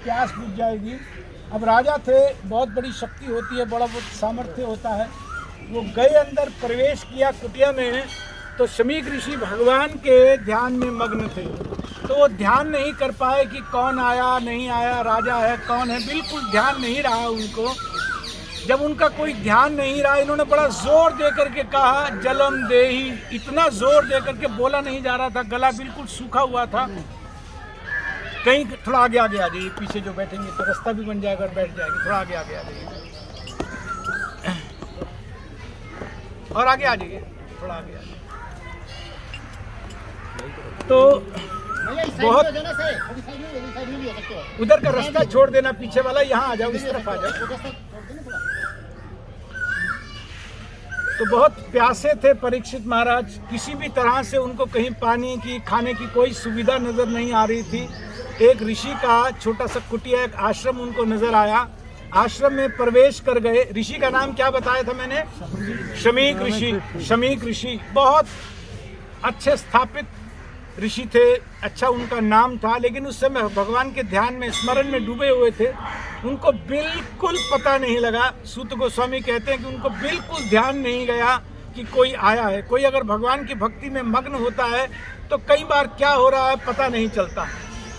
प्यास बुझ जाएगी। अब राजा थे, बहुत बड़ी शक्ति होती है, बड़ा बहुत सामर्थ्य होता है। वो गए अंदर, प्रवेश किया कुटिया में, तो शमीक ऋषि भगवान के ध्यान में मग्न थे। तो वो ध्यान नहीं कर पाए कि कौन आया नहीं आया, राजा है कौन है, बिल्कुल ध्यान नहीं रहा उनको। जब उनका कोई ध्यान नहीं रहा, इन्होंने बड़ा जोर दे करके कहा जलम देही। इतना जोर दे करके बोला नहीं जा रहा था, गला बिल्कुल सूखा हुआ था। कहीं थोड़ा आगे आ जाइए, पीछे जो बैठेंगे तो रास्ता भी बन जाएगा और बैठ जाएंगे। थोड़ा आगे आ जाइए और आगे आ जाइए, थोड़ा आगे आ जाइए। तो बहुत उधर का रास्ता छोड़ देना, पीछे वाला, यहाँ आ जाओ, इस तरफ आ जाओ। तो बहुत प्यासे थे परीक्षित महाराज, किसी भी तरह से उनको कहीं पानी की खाने की कोई सुविधा नजर नहीं आ रही थी। एक ऋषि का छोटा सा कुटिया, एक आश्रम उनको नजर आया। आश्रम में प्रवेश कर गए। ऋषि का नाम क्या बताया था मैंने? शमीक ऋषि। शमीक ऋषि बहुत अच्छे स्थापित ऋषि थे, अच्छा उनका नाम था। लेकिन उस समय भगवान के ध्यान में, स्मरण में डूबे हुए थे। उनको बिल्कुल पता नहीं लगा। सूत गोस्वामी कहते हैं कि उनको बिल्कुल ध्यान नहीं गया कि कोई आया है। कोई अगर भगवान की भक्ति में मग्न होता है तो कई बार क्या हो रहा है पता नहीं चलता।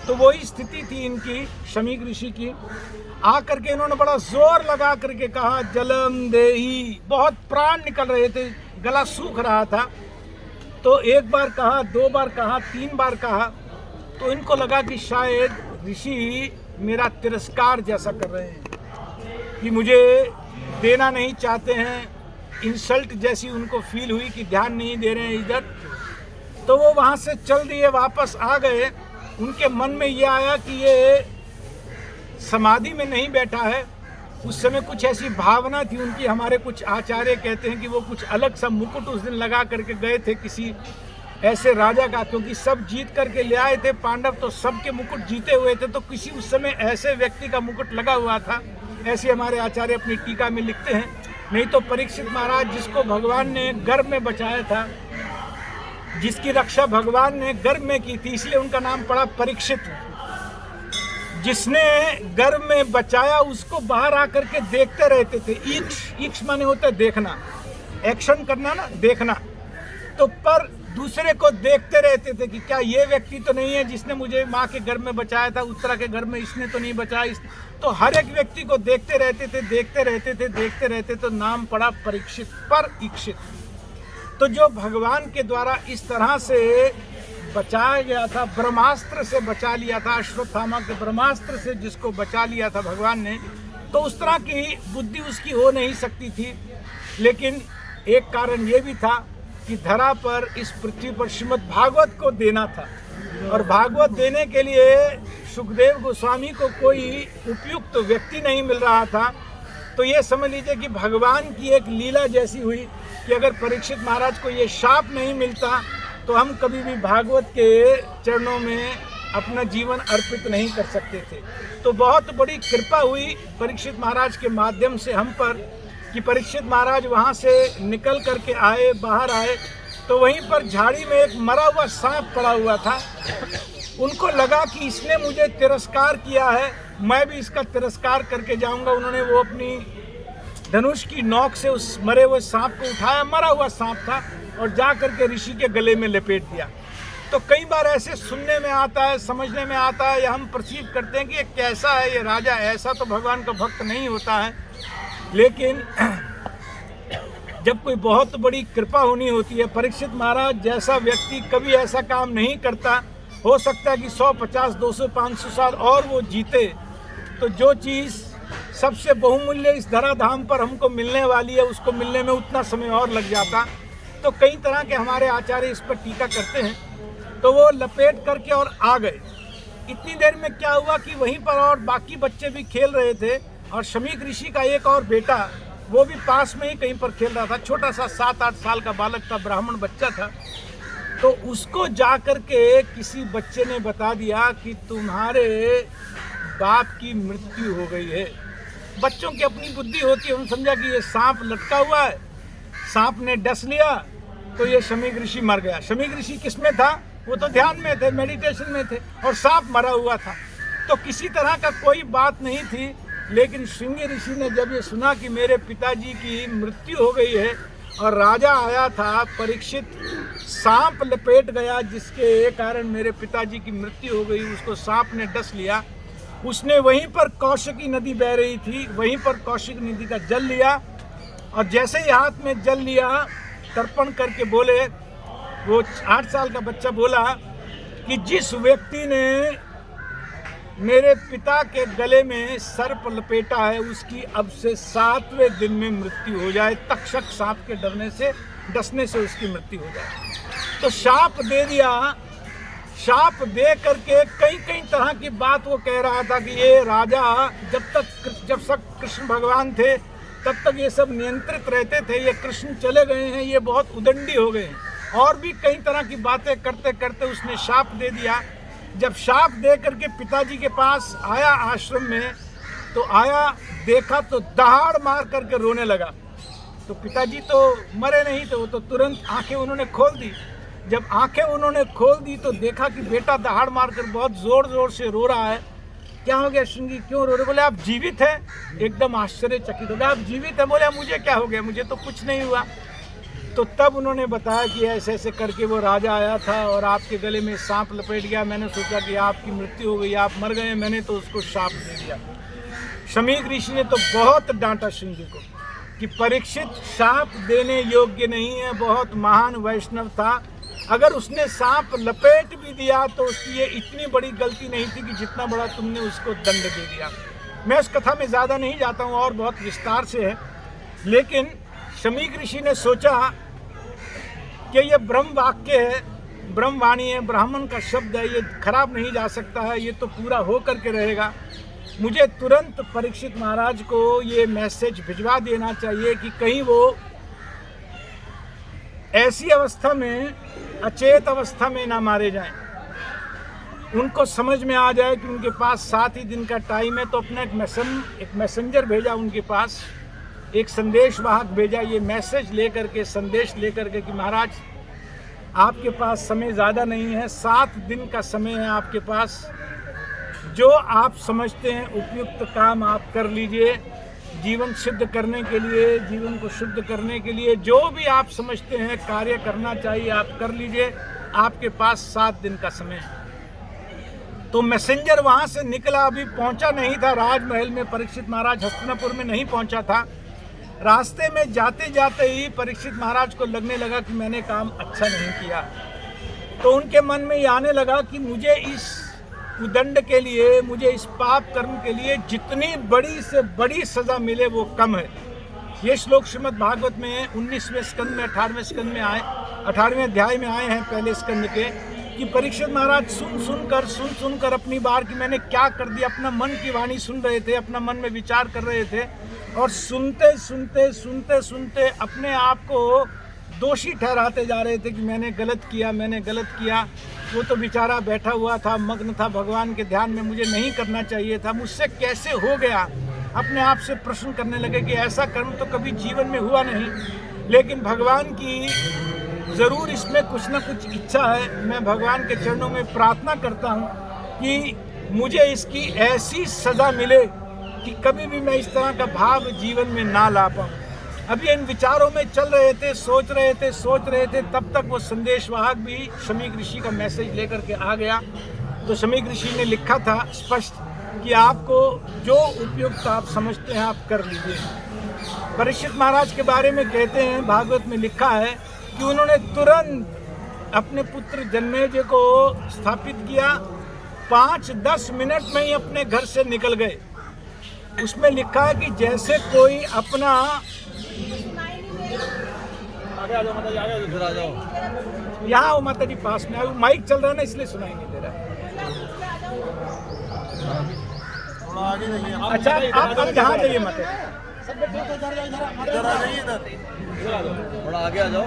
तो वही स्थिति थी इनकी, शमीक ऋषि की। आ करके इन्होंने बड़ा जोर लगा करके कहा जलम देही। बहुत प्राण निकल रहे थे, गला सूख रहा था। तो एक बार कहा, दो बार कहा, तीन बार कहा। तो इनको लगा कि शायद ऋषि मेरा तिरस्कार जैसा कर रहे हैं, कि मुझे देना नहीं चाहते हैं। इंसल्ट जैसी उनको फील हुई कि ध्यान नहीं दे रहे हैं इधर। तो वो वहाँ से चल दिए, वापस आ गए। उनके मन में ये आया कि ये समाधि में नहीं बैठा है। उस समय कुछ ऐसी भावना थी उनकी। हमारे कुछ आचार्य कहते हैं कि वो कुछ अलग सा मुकुट उस दिन लगा करके गए थे किसी ऐसे राजा का, क्योंकि सब जीत करके ले आए थे पांडव, तो सबके मुकुट जीते हुए थे। तो किसी उस समय ऐसे व्यक्ति का मुकुट लगा हुआ था, ऐसे हमारे आचार्य अपनी टीका में लिखते हैं। नहीं तो परीक्षित महाराज, जिसको भगवान ने गर्भ में बचाया था, जिसकी रक्षा भगवान ने गर्भ में की थी, इसलिए उनका नाम पड़ा परीक्षित। जिसने गर्भ में बचाया उसको बाहर आकर के देखते रहते थे। ईक्ष माने होता है देखना, एक्शन करना ना, देखना। तो पर दूसरे को देखते रहते थे कि क्या ये व्यक्ति तो नहीं है जिसने मुझे माँ के गर्भ में बचाया था, उत्तरा के गर्भ में इसने तो नहीं बचाया। तो हर एक व्यक्ति को देखते रहते थे, देखते रहते थे, देखते रहते। तो नाम पड़ा परीक्षित, पर इक्षित। तो जो भगवान के द्वारा इस तरह से बचाया गया था, ब्रह्मास्त्र से बचा लिया था, अश्वत्थामा के ब्रह्मास्त्र से जिसको बचा लिया था भगवान ने, तो उस तरह की बुद्धि उसकी हो नहीं सकती थी। लेकिन एक कारण ये भी था कि धरा पर, इस पृथ्वी पर श्रीमद् भागवत को देना था। और भागवत देने के लिए सुखदेव गोस्वामी को कोई उपयुक्त व्यक्ति नहीं मिल रहा था। तो ये समझ लीजिए कि भगवान की एक लीला जैसी हुई कि अगर परीक्षित महाराज को ये शाप नहीं मिलता तो हम कभी भी भागवत के चरणों में अपना जीवन अर्पित नहीं कर सकते थे। तो बहुत बड़ी कृपा हुई परीक्षित महाराज के माध्यम से हम पर, कि परीक्षित महाराज वहाँ से निकल करके आए, बाहर आए। तो वहीं पर झाड़ी में एक मरा हुआ सांप पड़ा हुआ था। उनको लगा कि इसने मुझे तिरस्कार किया है, मैं भी इसका तिरस्कार करके जाऊंगा। उन्होंने वो अपनी धनुष की नोक से उस मरे हुए सांप को उठाया, मरा हुआ सांप था, और जा करके ऋषि के गले में लपेट दिया। तो कई बार ऐसे सुनने में आता है, समझने में आता है, या हम परसीव करते हैं कि ये कैसा है ये राजा, ऐसा तो भगवान का भक्त नहीं होता है। लेकिन जब कोई बहुत बड़ी कृपा होनी होती है, परीक्षित महाराज जैसा व्यक्ति कभी ऐसा काम नहीं करता। हो सकता है कि 100, 50, 200, 500 साल और वो जीते, तो जो चीज़ सबसे बहुमूल्य इस धराधाम पर हमको मिलने वाली है, उसको मिलने में उतना समय और लग जाता। तो कई तरह के हमारे आचार्य इस पर टीका करते हैं। तो वो लपेट करके और आ गए। इतनी देर में क्या हुआ कि वहीं पर और बाकी बच्चे भी खेल रहे थे, और शमीक ऋषि का एक और बेटा वो भी पास में ही कहीं पर खेल रहा था। छोटा सा 7-8 साल का बालक था, ब्राह्मण बच्चा था। तो उसको जा कर के किसी बच्चे ने बता दिया कि तुम्हारे बाप की मृत्यु हो गई है। बच्चों की अपनी बुद्धि होती है, उन्होंने समझा कि ये सांप लटका हुआ है, सांप ने डस लिया, तो ये शमीक ऋषि मर गया। शमीक ऋषि किस में था? वो तो ध्यान में थे, मेडिटेशन में थे, और सांप मरा हुआ था। तो किसी तरह का कोई बात नहीं थी। लेकिन श्रृंगी ऋषि ने जब ये सुना कि मेरे पिताजी की मृत्यु हो गई है और राजा आया था, परीक्षित सांप लपेट गया जिसके कारण मेरे पिताजी की मृत्यु हो गई, उसको सांप ने डस लिया। उसने वहीं पर कौशिकी नदी बह रही थी, वहीं पर कौशिकी नदी का जल लिया और जैसे ही हाथ में जल लिया तर्पण करके बोले, वो 8 साल का बच्चा बोला कि जिस व्यक्ति ने मेरे पिता के गले में सर्प लपेटा है उसकी अब से 7वें दिन में मृत्यु हो जाए, तक्षक सांप के डसने से उसकी मृत्यु हो जाए। तो शाप दे दिया। शाप दे करके कई तरह की बात वो कह रहा था कि ये राजा जब तक कृष्ण भगवान थे तब तक ये सब नियंत्रित रहते थे, ये कृष्ण चले गए हैं, ये बहुत उदंडी हो गए हैं। और भी कई तरह की बातें करते करते उसने शाप दे दिया। जब शाप दे करके पिताजी के पास आया आश्रम में, तो आया, देखा तो दहाड़ मार करके रोने लगा। तो पिताजी तो मरे नहीं थे, वो तो तुरंत आंखें उन्होंने खोल दी। जब आंखें उन्होंने खोल दी तो देखा कि बेटा दहाड़ मारकर बहुत जोर जोर से रो रहा है। क्या हो गया श्रृंगी, क्यों रो रहे? बोले आप जीवित हैं। एकदम आश्चर्यचकित हो गया, आप जीवित हैं? बोले मुझे क्या हो गया, मुझे तो कुछ नहीं हुआ। तो तब उन्होंने बताया कि ऐसे ऐसे करके वो राजा आया था और आपके गले में सांप लपेट गया, मैंने सोचा कि आपकी मृत्यु हो गई, आप मर गए, मैंने तो उसको शाप दे दिया। शमीक ऋषि ने तो बहुत डांटा श्रृंगी को कि परीक्षित शाप देने योग्य नहीं है, बहुत महान वैष्णव था, अगर उसने सांप लपेट भी दिया तो उसकी ये इतनी बड़ी गलती नहीं थी कि जितना बड़ा तुमने उसको दंड दे दिया। मैं उस कथा में ज़्यादा नहीं जाता हूँ और बहुत विस्तार से है, लेकिन शमीक ऋषि ने सोचा कि ये ब्रह्म वाक्य है, ब्रह्मवाणी है, ब्राह्मण का शब्द है, ये खराब नहीं जा सकता है, ये तो पूरा हो करके रहेगा। मुझे तुरंत परीक्षित महाराज को ये मैसेज भिजवा देना चाहिए कि कहीं वो ऐसी अवस्था में, अचेत अवस्था में ना मारे जाएं। उनको समझ में आ जाए कि उनके पास 7 ही दिन का टाइम है। तो अपना एक मैसेंजर भेजा उनके पास, एक संदेश वाहक भेजा, ये मैसेज लेकर के, संदेश लेकर के कि महाराज आपके पास समय ज़्यादा नहीं है, 7 दिन का समय है आपके पास, जो आप समझते हैं उपयुक्त काम आप कर लीजिए। जीवन सिद्ध करने के लिए, जीवन को शुद्ध करने के लिए जो भी आप समझते हैं कार्य करना चाहिए आप कर लीजिए, आपके पास 7 दिन का समय है। तो मैसेंजर वहाँ से निकला, अभी पहुँचा नहीं था राजमहल में, परीक्षित महाराज हस्तिनापुर में नहीं पहुँचा था। रास्ते में जाते जाते ही परीक्षित महाराज को लगने लगा कि मैंने काम अच्छा नहीं किया। तो उनके मन में ये आने लगा कि मुझे इस उदंड के लिए, मुझे इस पाप कर्म के लिए जितनी बड़ी से बड़ी सज़ा मिले वो कम है। ये श्लोक श्रीमद् भागवत में 19वें स्कंद में 18वें स्कंद में आए, 18वें अध्याय में आए हैं पहले स्कंद के, कि परीक्षित महाराज सुन कर अपनी बार कि मैंने क्या कर दिया, अपना मन की वाणी सुन रहे थे, अपना मन में विचार कर रहे थे और सुनते अपने आप को दोषी ठहराते जा रहे थे कि मैंने गलत किया। वो तो बेचारा बैठा हुआ था, मग्न था भगवान के ध्यान में, मुझे नहीं करना चाहिए था, मुझसे कैसे हो गया। अपने आप से प्रश्न करने लगे कि ऐसा कर्म तो कभी जीवन में हुआ नहीं, लेकिन भगवान की ज़रूर इसमें कुछ ना कुछ इच्छा है। मैं भगवान के चरणों में प्रार्थना करता हूँ कि मुझे इसकी ऐसी सज़ा मिले कि कभी भी मैं इस तरह का भाव जीवन में ना ला पाऊँ। अभी इन विचारों में चल रहे थे, सोच रहे थे, तब तक वो संदेशवाहक भी शमीक ऋषि का मैसेज लेकर के आ गया। तो शमीक ऋषि ने लिखा था स्पष्ट कि आपको जो उपयुक्त आप समझते हैं आप कर लीजिए। परीक्षित महाराज के बारे में कहते हैं, भागवत में लिखा है कि उन्होंने तुरंत अपने पुत्र जन्मेजय को स्थापित किया, 5-10 मिनट में ही अपने घर से निकल गए। उसमें लिखा है कि जैसे कोई अपना, आगे आ जाओ माता जी, इधर आ जाओ, यहाँ आओ माता जी पास में, अभी माइक चल रहा है ना इसलिए सुनाई नहीं दे रहा। अच्छा आप यहाँ जाइए माता जी, थोड़ा आगे आ जाओ,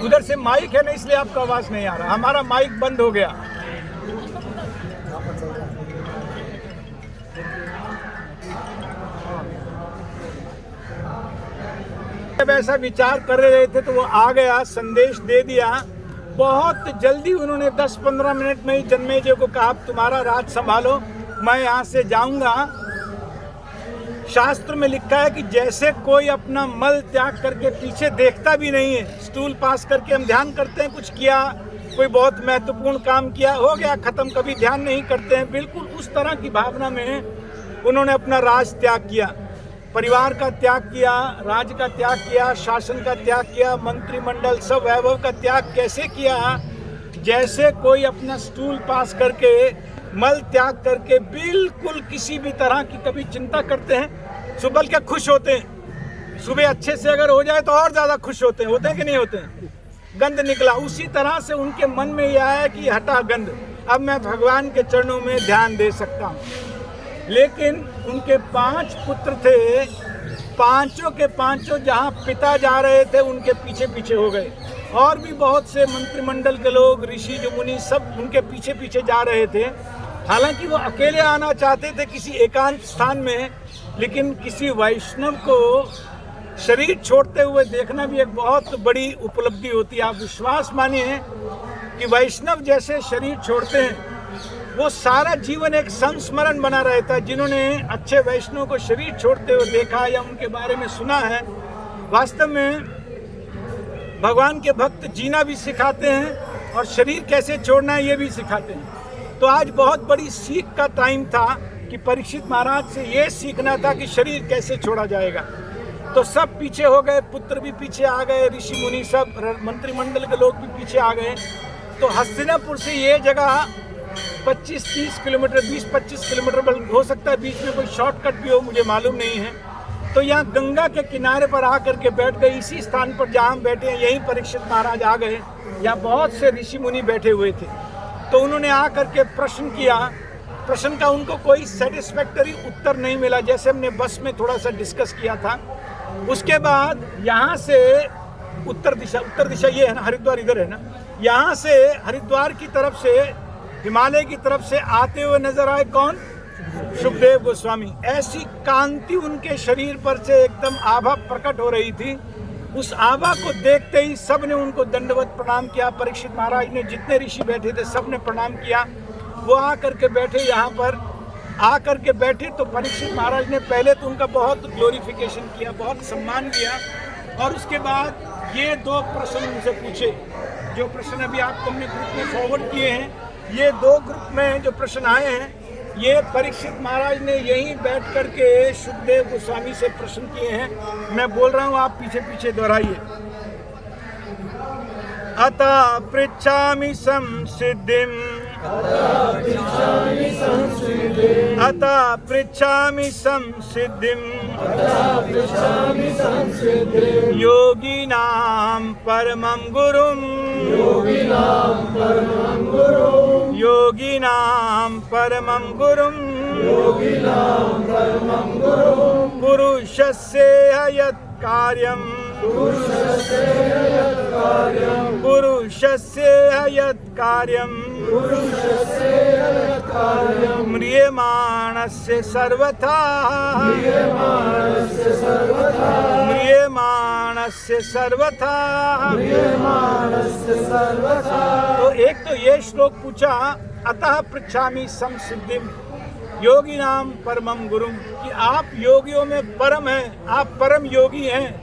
उधर से माइक है ना इसलिए आपका आवाज नहीं आ रहा, हमारा माइक बंद हो गया। जब ऐसा विचार कर रहे थे तो वो आ गया, संदेश दे दिया। बहुत जल्दी उन्होंने 10-15 मिनट में ही जन्मेजय को कहा, आप तुम्हारा राज संभालो, मैं यहाँ से जाऊँगा। शास्त्र में लिखा है कि जैसे कोई अपना मल त्याग करके पीछे देखता भी नहीं है, स्टूल पास करके हम ध्यान करते हैं, कुछ किया, कोई बहुत महत्वपूर्ण काम किया, हो गया खत्म, कभी ध्यान नहीं करते हैं। बिल्कुल उस तरह की भावना में उन्होंने अपना राज त्याग किया, परिवार का त्याग किया, राज्य का त्याग किया, शासन का त्याग किया, मंत्रिमंडल सब वैभव का त्याग कैसे किया? जैसे कोई अपना स्टूल पास करके, मल त्याग करके बिल्कुल किसी भी तरह की कभी चिंता करते हैं, सुबह के खुश होते हैं, सुबह अच्छे से अगर हो जाए तो और ज़्यादा खुश होते हैं कि नहीं होते हैं? गंध निकला, उसी तरह से उनके मन में यह आया कि हटा गंध, अब मैं भगवान के चरणों में ध्यान दे सकता हूँ। लेकिन उनके 5 पुत्र थे, पांचों के पांचों जहाँ पिता जा रहे थे उनके पीछे पीछे हो गए, और भी बहुत से मंत्रिमंडल के लोग, ऋषि जो मुनि सब उनके पीछे पीछे जा रहे थे। हालांकि वो अकेले आना चाहते थे किसी एकांत स्थान में, लेकिन किसी वैष्णव को शरीर छोड़ते हुए देखना भी एक बहुत बड़ी उपलब्धि होती है। आप विश्वास मानिए कि वैष्णव जैसे शरीर छोड़ते हैं, वो सारा जीवन एक संस्मरण बना रहता है। जिन्होंने अच्छे वैष्णव को शरीर छोड़ते हुए देखा या उनके बारे में सुना है, वास्तव में भगवान के भक्त जीना भी सिखाते हैं और शरीर कैसे छोड़ना है ये भी सिखाते हैं। तो आज बहुत बड़ी सीख का टाइम था कि परीक्षित महाराज से ये सीखना था कि शरीर कैसे छोड़ा जाएगा। तो सब पीछे हो गए, पुत्र भी पीछे आ गए, ऋषि मुनि सब, मंत्रिमंडल के लोग भी पीछे आ गए। तो हस्तिनापुर से ये जगह 25-30 किलोमीटर, 20-25 किलोमीटर हो सकता है, बीच में कोई शॉर्टकट भी हो, मुझे मालूम नहीं है। तो यहाँ गंगा के किनारे पर आकर के बैठ गए। इसी स्थान पर जहाँ हम बैठे हैं यहीं परीक्षित महाराज आ गए। यहाँ बहुत से ऋषि मुनि बैठे हुए थे। तो उन्होंने आकर के प्रश्न किया। प्रश्न का उनको कोई सेटिस्फैक्टरी उत्तर नहीं मिला, जैसे हमने बस में थोड़ा सा डिस्कस किया था। उसके बाद यहाँ से उत्तर दिशा ये है ना, हरिद्वार इधर है ना, यहाँ से हरिद्वार की तरफ से, हिमालय की तरफ से आते हुए नजर आए कौन? सुखदेव गोस्वामी। ऐसी कांति उनके शरीर पर से एकदम आभा प्रकट हो रही थी। उस आभा को देखते ही सब ने उनको दंडवत प्रणाम किया। परीक्षित महाराज ने, जितने ऋषि बैठे थे सब ने प्रणाम किया। वो आकर के बैठे, यहाँ पर आकर के बैठे तो परीक्षित महाराज ने पहले तो उनका बहुत ग्लोरिफिकेशन किया, बहुत सम्मान किया, और उसके बाद ये 2 प्रश्न उनसे पूछे। जो प्रश्न अभी आपको हमने ग्रुप में फॉरवर्ड किए हैं, ये 2 ग्रुप में जो प्रश्न आए हैं, ये परीक्षित महाराज ने यहीं बैठ करके सुखदेव गोस्वामी से प्रश्न किए हैं। मैं बोल रहा हूँ, आप पीछे पीछे दोहराइए। अतः पृच्छामि संसिद्धिम्, अतः पृच्छामि संसिद्धिम्, योगिनां परमं गुरुम्, योगिनां परमं गुरुम्, पुरुषस्य यत् कार्यम्, पुरुषस्य यत् कार्यम्, म्रियमाणस्य सर्वथा, म्रियमाणस्य सर्वथा। तो एक तो ये श्लोक पूछा, अतः पृच्छामि संसिद्धिम् योगिनाम परमं गुरुम, कि आप योगियों में परम हैं, आप परम योगी हैं,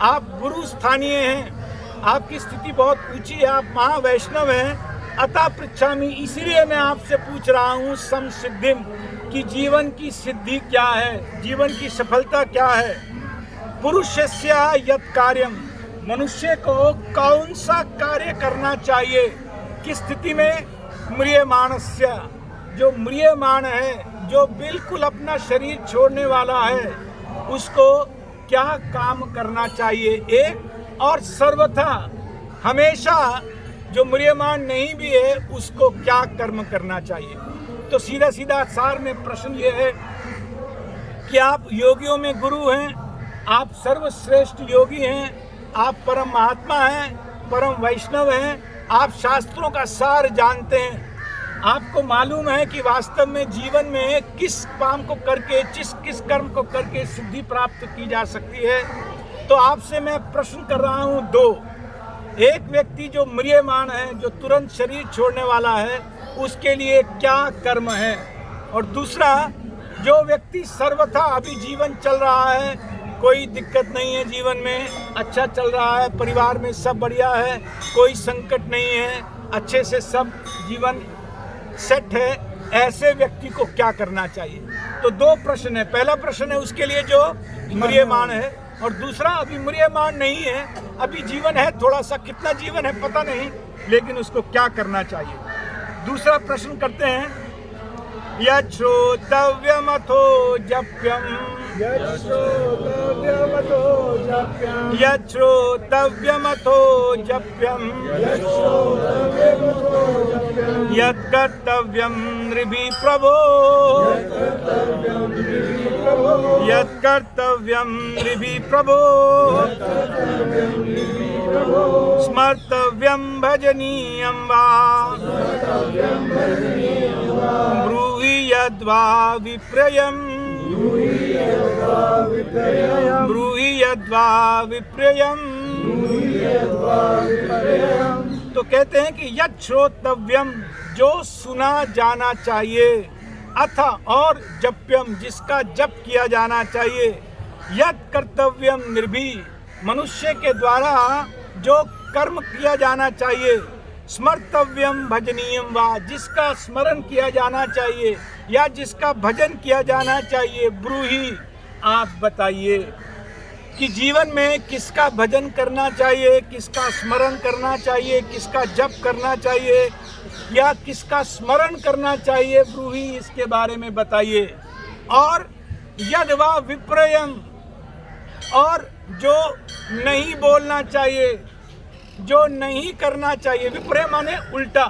आप गुरु स्थानीय हैं, आपकी स्थिति बहुत ऊंची है, आप महावैष्णव हैं। अतः पृच्छामि, इसीलिए मैं आपसे पूछ रहा हूँ संसिद्धिम, कि जीवन की सिद्धि क्या है, जीवन की सफलता क्या है। पुरुषस्य यत् कार्यम, मनुष्य को कौन सा कार्य करना चाहिए, किस स्थिति में? म्रियमाणस्य, जो म्रियमाण है, जो बिल्कुल अपना शरीर छोड़ने वाला है, उसको क्या काम करना चाहिए एक, और सर्वथा हमेशा जो म्रियमाण नहीं भी है उसको क्या कर्म करना चाहिए। तो सीधा सीधा सार में प्रश्न ये है कि आप योगियों में गुरु हैं, आप सर्वश्रेष्ठ योगी हैं, आप परम महात्मा हैं, परम वैष्णव हैं, आप शास्त्रों का सार जानते हैं, आपको मालूम है कि वास्तव में जीवन में किस काम को करके, किस कर्म को करके सिद्धि प्राप्त की जा सकती है। तो आपसे मैं प्रश्न कर रहा हूँ 2। एक व्यक्ति जो म्रियमाण है, जो तुरंत शरीर छोड़ने वाला है, उसके लिए क्या कर्म है, और दूसरा, जो व्यक्ति सर्वथा अभी जीवन चल रहा है, कोई दिक्कत नहीं है, जीवन में अच्छा चल रहा है, परिवार में सब बढ़िया है, कोई संकट नहीं है, अच्छे से सब जीवन सेट है, ऐसे व्यक्ति को क्या करना चाहिए? तो दो प्रश्न है। पहला प्रश्न है उसके लिए जो म्रियमाण है, और दूसरा अभी म्रियमाण नहीं है, अभी जीवन है, थोड़ा सा, कितना जीवन है पता नहीं, लेकिन उसको क्या करना चाहिए? दूसरा प्रश्न करते हैं, यच्छ्रोतव्यमथो जप्यम, यच्छ्रोतव्यमथो जप्यम, यत्कर्तव्यं नृभिः प्रभो, यत्कर्तव्यं नृभिः प्रभो, स्मर्तव्यं भजनीयं वा, ब्रूहि यद्वा विप्रयम्, ब्रूहि यद्वा विप्रयम्। तो कहते हैं कि यत् श्रोतव्यम, जो सुना जाना चाहिए, अथ और जप्यम, जिसका जप किया जाना चाहिए, यत् कर्तव्यम निर्भी, मनुष्य के द्वारा जो कर्म किया जाना चाहिए, स्मर्तव्यम भजनीयम वा, जिसका स्मरण किया जाना चाहिए या जिसका भजन किया जाना चाहिए, ब्रूहि, आप बताइए कि जीवन में किसका भजन करना चाहिए, किसका स्मरण करना चाहिए, किसका जप करना चाहिए या किसका स्मरण करना चाहिए, ब्रूहि, इसके बारे में बताइए। और यद्वा विप्रयम, और जो नहीं बोलना चाहिए, जो नहीं करना चाहिए, विपर्य माने उल्टा,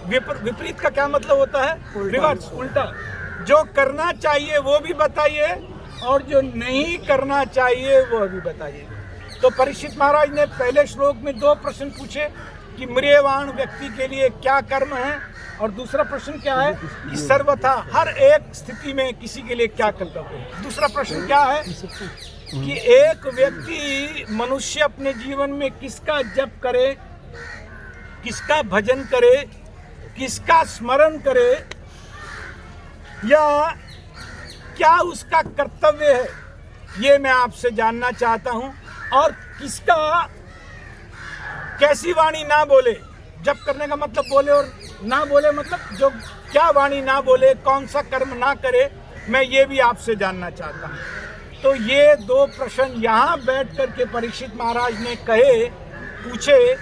विपरीत का क्या मतलब होता है? रिवर्स, उल्टा। जो करना चाहिए वो भी बताइए और जो नहीं करना चाहिए वो भी बताइए। तो परीक्षित महाराज ने पहले श्लोक में दो प्रश्न पूछे कि म्रियमाण व्यक्ति के लिए क्या कर्म है, और दूसरा प्रश्न क्या है कि सर्वथा हर एक स्थिति में किसी के लिए क्या कर्तव्य है। दूसरा प्रश्न क्या है कि एक व्यक्ति, मनुष्य अपने जीवन में किसका जप करे, किसका भजन करे, किसका स्मरण करे, या क्या उसका कर्तव्य है, ये मैं आपसे जानना चाहता हूं। और किसका, कैसी वाणी ना बोले, जप करने का मतलब बोले और ना बोले मतलब जो क्या वाणी ना बोले, कौन सा कर्म ना करे, मैं ये भी आपसे जानना चाहता हूं। तो ये दो प्रश्न यहाँ बैठ कर के परीक्षित महाराज ने पूछे,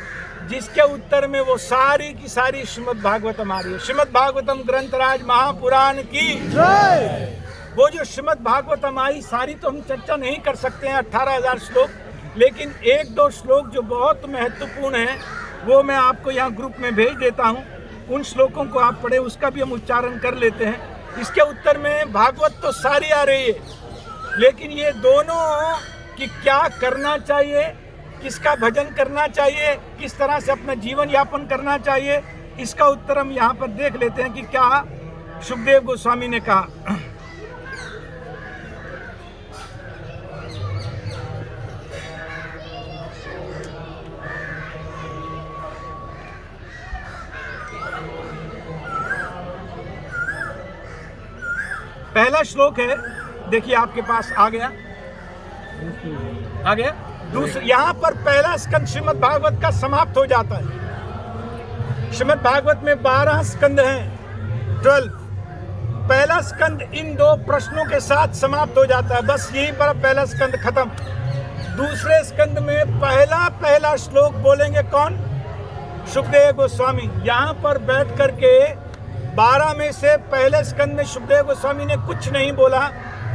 जिसके उत्तर में वो सारी की सारी श्रीमद् भागवतम आ रही है। श्रीमद् भागवतम ग्रंथराज महापुराण की जय। वो जो श्रीमद् भागवतम आई, सारी तो हम चर्चा नहीं कर सकते हैं, 18,000 श्लोक, लेकिन एक दो श्लोक जो बहुत महत्वपूर्ण हैं वो मैं आपको यहाँ ग्रुप में भेज देता हूँ। उन श्लोकों को आप पढ़े, उसका भी हम उच्चारण कर लेते हैं। इसके उत्तर में भागवत तो सारी आ रही है, लेकिन ये दोनों कि क्या करना चाहिए, किसका भजन करना चाहिए, किस तरह से अपना जीवन यापन करना चाहिए, इसका उत्तर हम यहाँ पर देख लेते हैं कि क्या सुखदेव गोस्वामी ने कहा। पहला श्लोक है, देखिए आपके पास आ गया। दूसरा, यहाँ पर पहला स्कंद श्रीमद् भागवत का समाप्त हो जाता है। श्रीमद् भागवत में 12 स्कंद हैं, 12। पहला स्कंद इन दो प्रश्नों के साथ समाप्त हो जाता है, बस यहीं पर पहला स्कंद खत्म। दूसरे स्कंद में पहला श्लोक बोलेंगे कौन? सुखदेव गोस्वामी। यहाँ पर बैठ करके 12 में से पहले स्कंद में सुखदेव गोस्वामी ने कुछ नहीं बोला।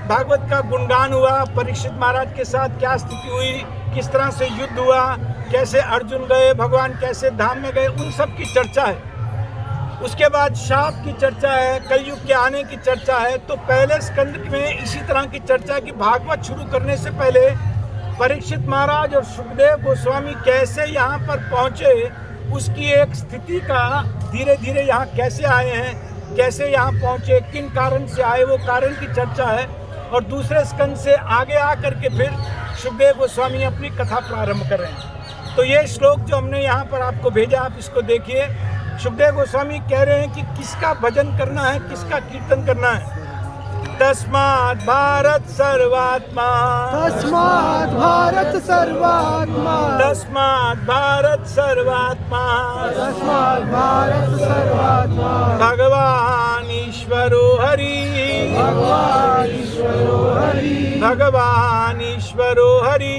भागवत का गुणगान हुआ, परीक्षित महाराज के साथ क्या स्थिति हुई, किस तरह से युद्ध हुआ, कैसे अर्जुन गए, भगवान कैसे धाम में गए, उन सब की चर्चा है। उसके बाद शाप की चर्चा है, कलयुग के आने की चर्चा है। तो पहले स्कंद में इसी तरह की चर्चा कि भागवत शुरू करने से पहले परीक्षित महाराज और सुखदेव गोस्वामी कैसे यहाँ पर पहुँचे, उसकी एक स्थिति का धीरे धीरे यहाँ कैसे आए हैं, कैसे यहाँ पहुँचे, किन कारण से आए, वो कारण की चर्चा है। और दूसरे स्कंद से आगे आकर के फिर सुखदेव गोस्वामी अपनी कथा प्रारंभ कर रहे हैं। तो ये श्लोक जो हमने यहाँ पर आपको भेजा, आप इसको देखिए। सुखदेव गोस्वामी कह रहे हैं कि किसका भजन करना है, किसका कीर्तन करना है। तस्मात् भारत सर्वात्मा, तस्मात् भारत सर्वात्मा, तस्मात् भारत सर्वात्मा, तस्मात् भारत सर्वात्मा, भगवान ईश्वरो हरि, भगवान ईश्वरो हरि, भगवान ईश्वरो हरि,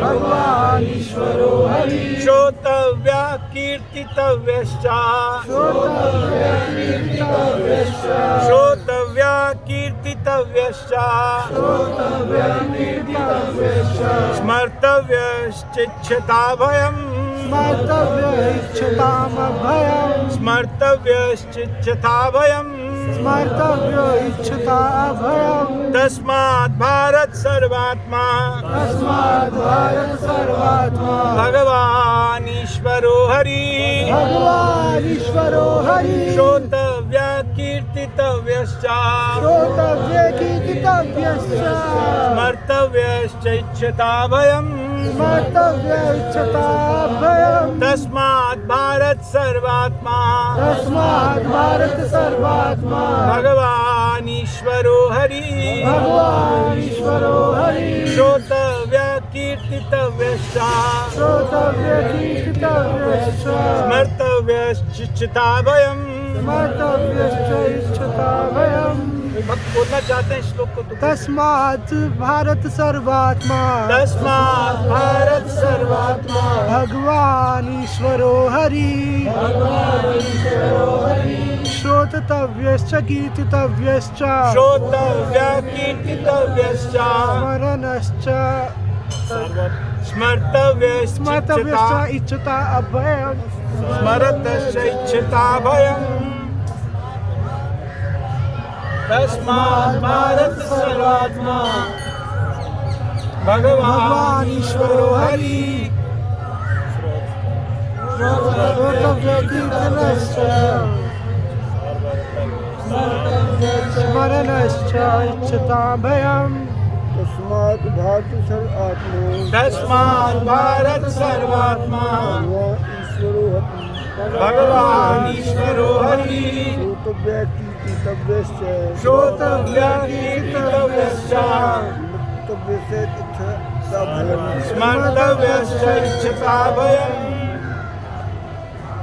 भगवान ईश्वरो हरि, श्रोतव्या कीर्तितव्यश्च, श्रोतव्य कीर्तितव्यश्च, श्रोतव्या कीर्तितव्यश्च, श्रोतव्य कीर्तितव्यश्च, स्मर्तव्यश्चिच्छता भयम्, स्मर्तव्य इच्छतामभयम्, स्मर्तव्यश्चिच्छता भयम्, स्मर्तव्य इच्छताभयम्, तस्मात् भारत सर्वात्मा, तस्मात् भारत सर्वात्मा, भगवान ईश्वरो हरि, भगवान ईश्वरो हरि, श्रोतव्या कीर्तितव्यश्च, श्रोतव्य कीर्तितव्यश्च, स्मर्तव्यश्चिच्छता भयम्, स्मर्तव्य इच्छताभयम्, तस्मात् भारत सर्वात्मा, तस्मात् भारत सर्वात्मा, भगवान ईश्वरो हरि, भगवान ईश्वरो हरि, श्रोतव्या कीर्तितव्यश्च, श्रोतव्य कीर्तितव्यश्च, स्मर्तव्यश्चिच्छता भयम्। स्मर्तव्यश्च इच्छताभयम्, भक्त बोलना चाहते हैं श्लोक को तो। तस्मात् भारत सर्वात्मा, तस्मात् भारत सर्वात्मा, भगवान ईश्वरो हरि, श्रोतव्यश्च कीर्तितव्यश्च, श्रोतव्या कीर्तितव्यश्च, स्मरणश्च स्मर्तव्यश्चिच्छता, स्मर्तव्यश्च इच्छता अभयम्, स्मरतश्चिच्छता भयम्। तस्मात् भारत सर्वात्मा, भगवान ईश्वरो हरि, श्रोतव्य कीर्तनश्च, स्मरणश्च इच्छताभयम्, तस्मात् भारत सर्वात्मा, तस्मात् भारत सर्वात्मा, ईश्वरो हरि, भगवान ईश्वरो हरि, श्रोतव्या कीर्तितव्यश्च, श्रोतव्या कीर्तितव्यश्च, स्मर्तव्यश्च इच्छता भयम्, स्मर्तव्यश्चिच्छता भयम्।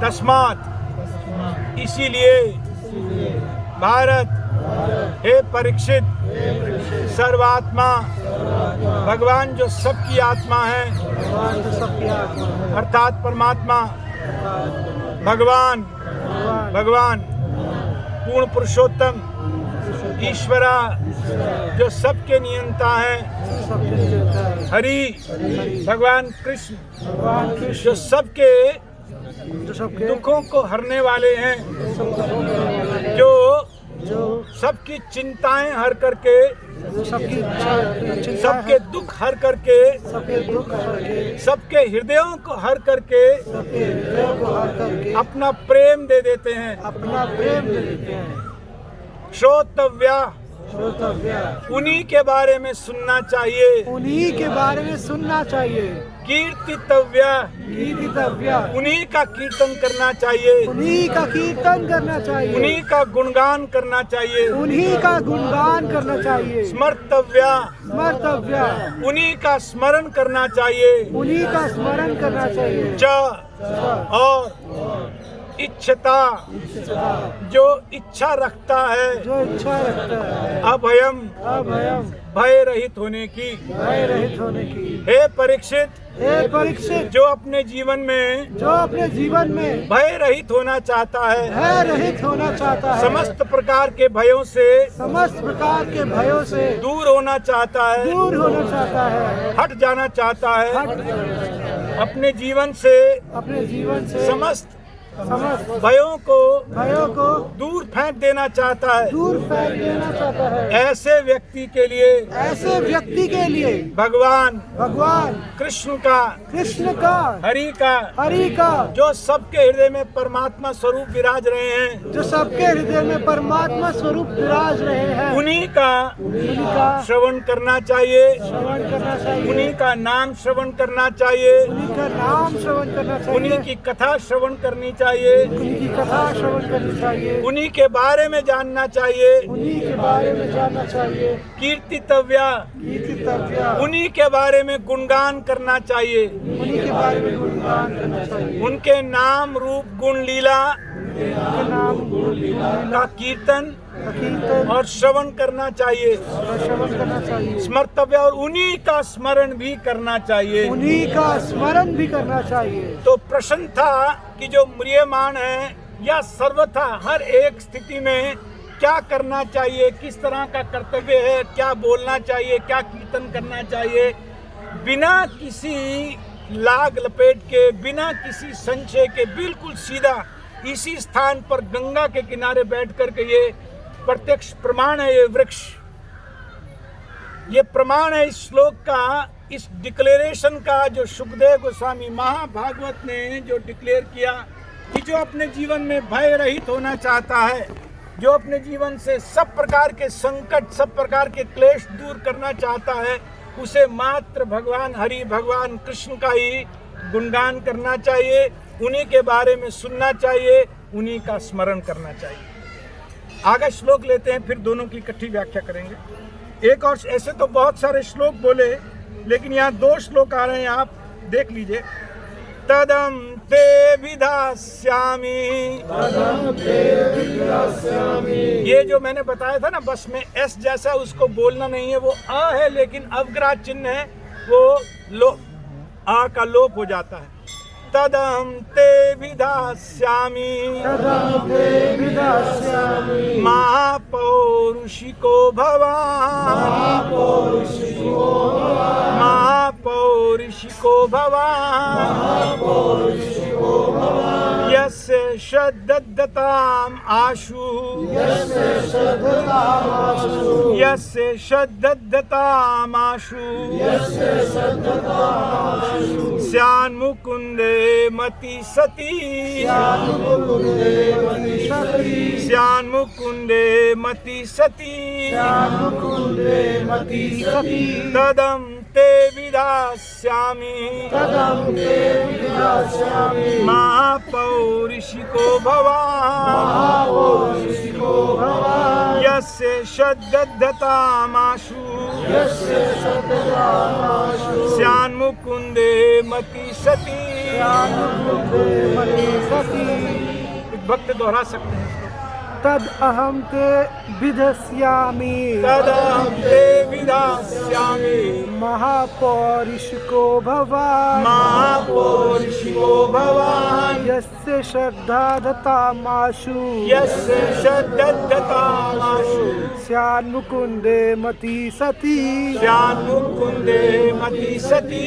तस्मात् इसीलिए भारत, हे परीक्षित, सर्वात्मा, भगवान जो सबकी आत्मा है, भगवान तो सबकी आत्मा है, अर्थात परमात्मा, भगवान, भगवान पूर्ण पुरुषोत्तम ईश्वरा जो सबके नियंता है, सबके नियंता है, हरि भगवान कृष्ण भगवान कृष्ण जो सबके जो सबके दुखों को हरने वाले हैं, जो जो सबकी चिंताएं हर करके, सबकी चिंता सबके है, दुख हर करके, सबके दुख करके, सबके हृदयों को हर करके सबके हृदय को हर करके अपना प्रेम दे देते हैं। अपना प्रेम दे देते हैं। श्रोतव्या, श्रोतव्य उन्हीं के बारे में सुनना चाहिए। उन्हीं के बारे में सुनना चाहिए। कीर्तितव्या, कीर्तितव्य उन्हीं का कीर्तन करना चाहिए। उन्हीं का कीर्तन करना चाहिए। उन्हीं का गुणगान करना चाहिए। उन्हीं का गुणगान करना चाहिए। स्मर्तव्या, स्मर्तव्य उन्हीं का स्मरण करना चाहिए। उन्हीं का स्मरण करना चाहिए। च और इच्छता, जो इच्छा रखता है, जो इच्छा रखता है अभयम, अभयम भय रहित होने की। भय रहित होने की। हे परीक्षित, हे परीक्षित, जो अपने जीवन में जो अपने जीवन में भय रहित होना चाहता है, भय रहित होना चाहता है, समस्त प्रकार के भयों से समस्त प्रकार के भयों से दूर होना चाहता है, दूर होना चाहता है, हट जाना चाहता है, हट अपने जीवन से अपने जीवन से समस्त भयों को दूर फेंक देना चाहता है। दूर फेंक देना चाहता है। ऐसे व्यक्ति के लिए, ऐसे व्यक्ति के लिए भगवान कृष्ण का हरि का जो सबके हृदय में परमात्मा स्वरूप विराज रहे हैं, जो सबके हृदय में परमात्मा स्वरूप विराज रहे हैं, उन्हीं का श्रवण करना चाहिए। श्रवण करना चाहिए। उन्हीं का नाम श्रवण करना चाहिए। उन्हीं का नाम श्रवण करना चाहिए। उन्हीं की कथा श्रवण करनी चाहिए। चाहिए, उन्हीं की कथा श्रवण करनी चाहिए, उन्हीं के बारे में जानना चाहिए, उन्हीं के बारे में जानना चाहिए, कीर्तितव्य कीर्तितव्य, उन्हीं के बारे में गुणगान करना चाहिए, उन्हीं के बारे में गुणगान करना चाहिए, उनके नाम रूप गुण लीला उनके नाम गुण लीला का कीर्तन कीर्तन और श्रवण करना चाहिए, और श्रवण करना चाहिए, स्मर्तव्य और उन्हीं का स्मरण भी करना चाहिए। उन्हीं का स्मरण भी करना चाहिए। तो प्रश्न था कि जो म्रियमाण है या सर्वथा हर एक स्थिति में क्या करना चाहिए, किस तरह का कर्तव्य है, क्या बोलना चाहिए, क्या कीर्तन करना चाहिए, बिना किसी लाग लपेट के, बिना किसी संशय के, बिल्कुल सीधा इसी स्थान पर गंगा के किनारे बैठ कर के ये प्रत्यक्ष प्रमाण है। ये वृक्ष, ये प्रमाण है इस श्लोक का, इस डिक्लेरेशन का जो सुखदेव गोस्वामी महाभागवत ने जो डिक्लेयर किया कि जो अपने जीवन में भय रहित होना चाहता है, जो अपने जीवन से सब प्रकार के संकट, सब प्रकार के क्लेश दूर करना चाहता है, उसे मात्र भगवान हरि, भगवान कृष्ण का ही गुणगान करना चाहिए, उन्हीं के बारे में सुनना चाहिए, उन्हीं का स्मरण करना चाहिए। आगे श्लोक लेते हैं, फिर दोनों की इकट्ठी व्याख्या करेंगे। एक और, ऐसे तो बहुत सारे श्लोक बोले, लेकिन यहाँ 2 श्लोक आ रहे हैं, आप देख लीजिए। तदम ते विधास्यामि, ये जो मैंने बताया था ना, बस में एस जैसा उसको बोलना नहीं है, वो अ है, लेकिन अवग्राह चिन्ह है, वो आ का लोप हो जाता है। तदम ते विधास्यामि, महापौरुषिको भवान्, महापौरुषिको भवान्, यस्य श्रद्धताम् आशु, यस्य श्रद्धताम् आशु, स्यान्मुकुन्दे मति सती, स्यान्मुकुन्दे मति सती, तदं ते विधास्यामि, महापौरुषिको भवान्, यस्य श्रद्धतामाशु, स्यान्मुकुन्दे मति सती। भक्त दोहरा सकते हैं। तद अहम ते विधस्यामि, तदहं ते विधास्यामि, महापौरुषिको भवान्, महापौरुषिको भवान्, यस्य श्रद्धा दतामाशु, यस्य श्रद्धतामाशु, स्यान्मुकुन्दे मति सती, स्यान्मुकुन्दे मति सती।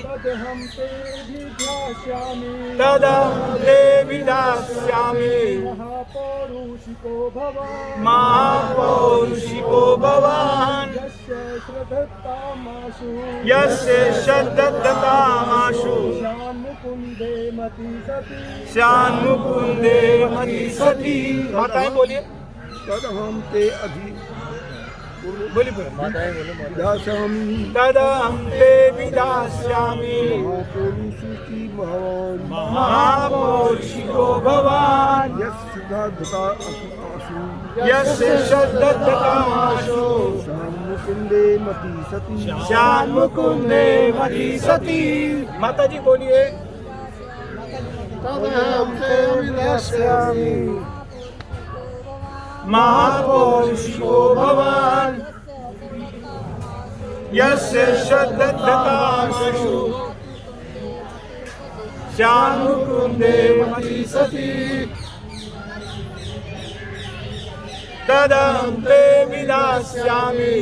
तदहं ते विधास्यामि, तदहं ते विधास्यामि, महापौरुषिको भवान्, महापौरुषिको भवान्, यस्य श्रद्धतामाशु, यस्य श्रद्धतामाशु, स्यान्मुकुन्दे मति सती, स्यान्मुकुन्दे मति सती। माताएं बोलिए, तदहं ते बोलिए विधास्यामि, तदहं ते विधास्यामि, महापौरुषिकी भवान्, महापौरुषिको भवान्, यस्य श्रद्धतामाशु, यस्य श्रद्धतामाशु, श्याममुकुन्दे मति सती, श्यान्मुकुन्दे मति सती। माता जी बोलिए, तदहं ते विधास्यामि, महापौरुषिको भवान्, यस्य श्रद्धतामाशु, श्यान्मुकुन्दे मति सती, तदहं ते विधास्यामि,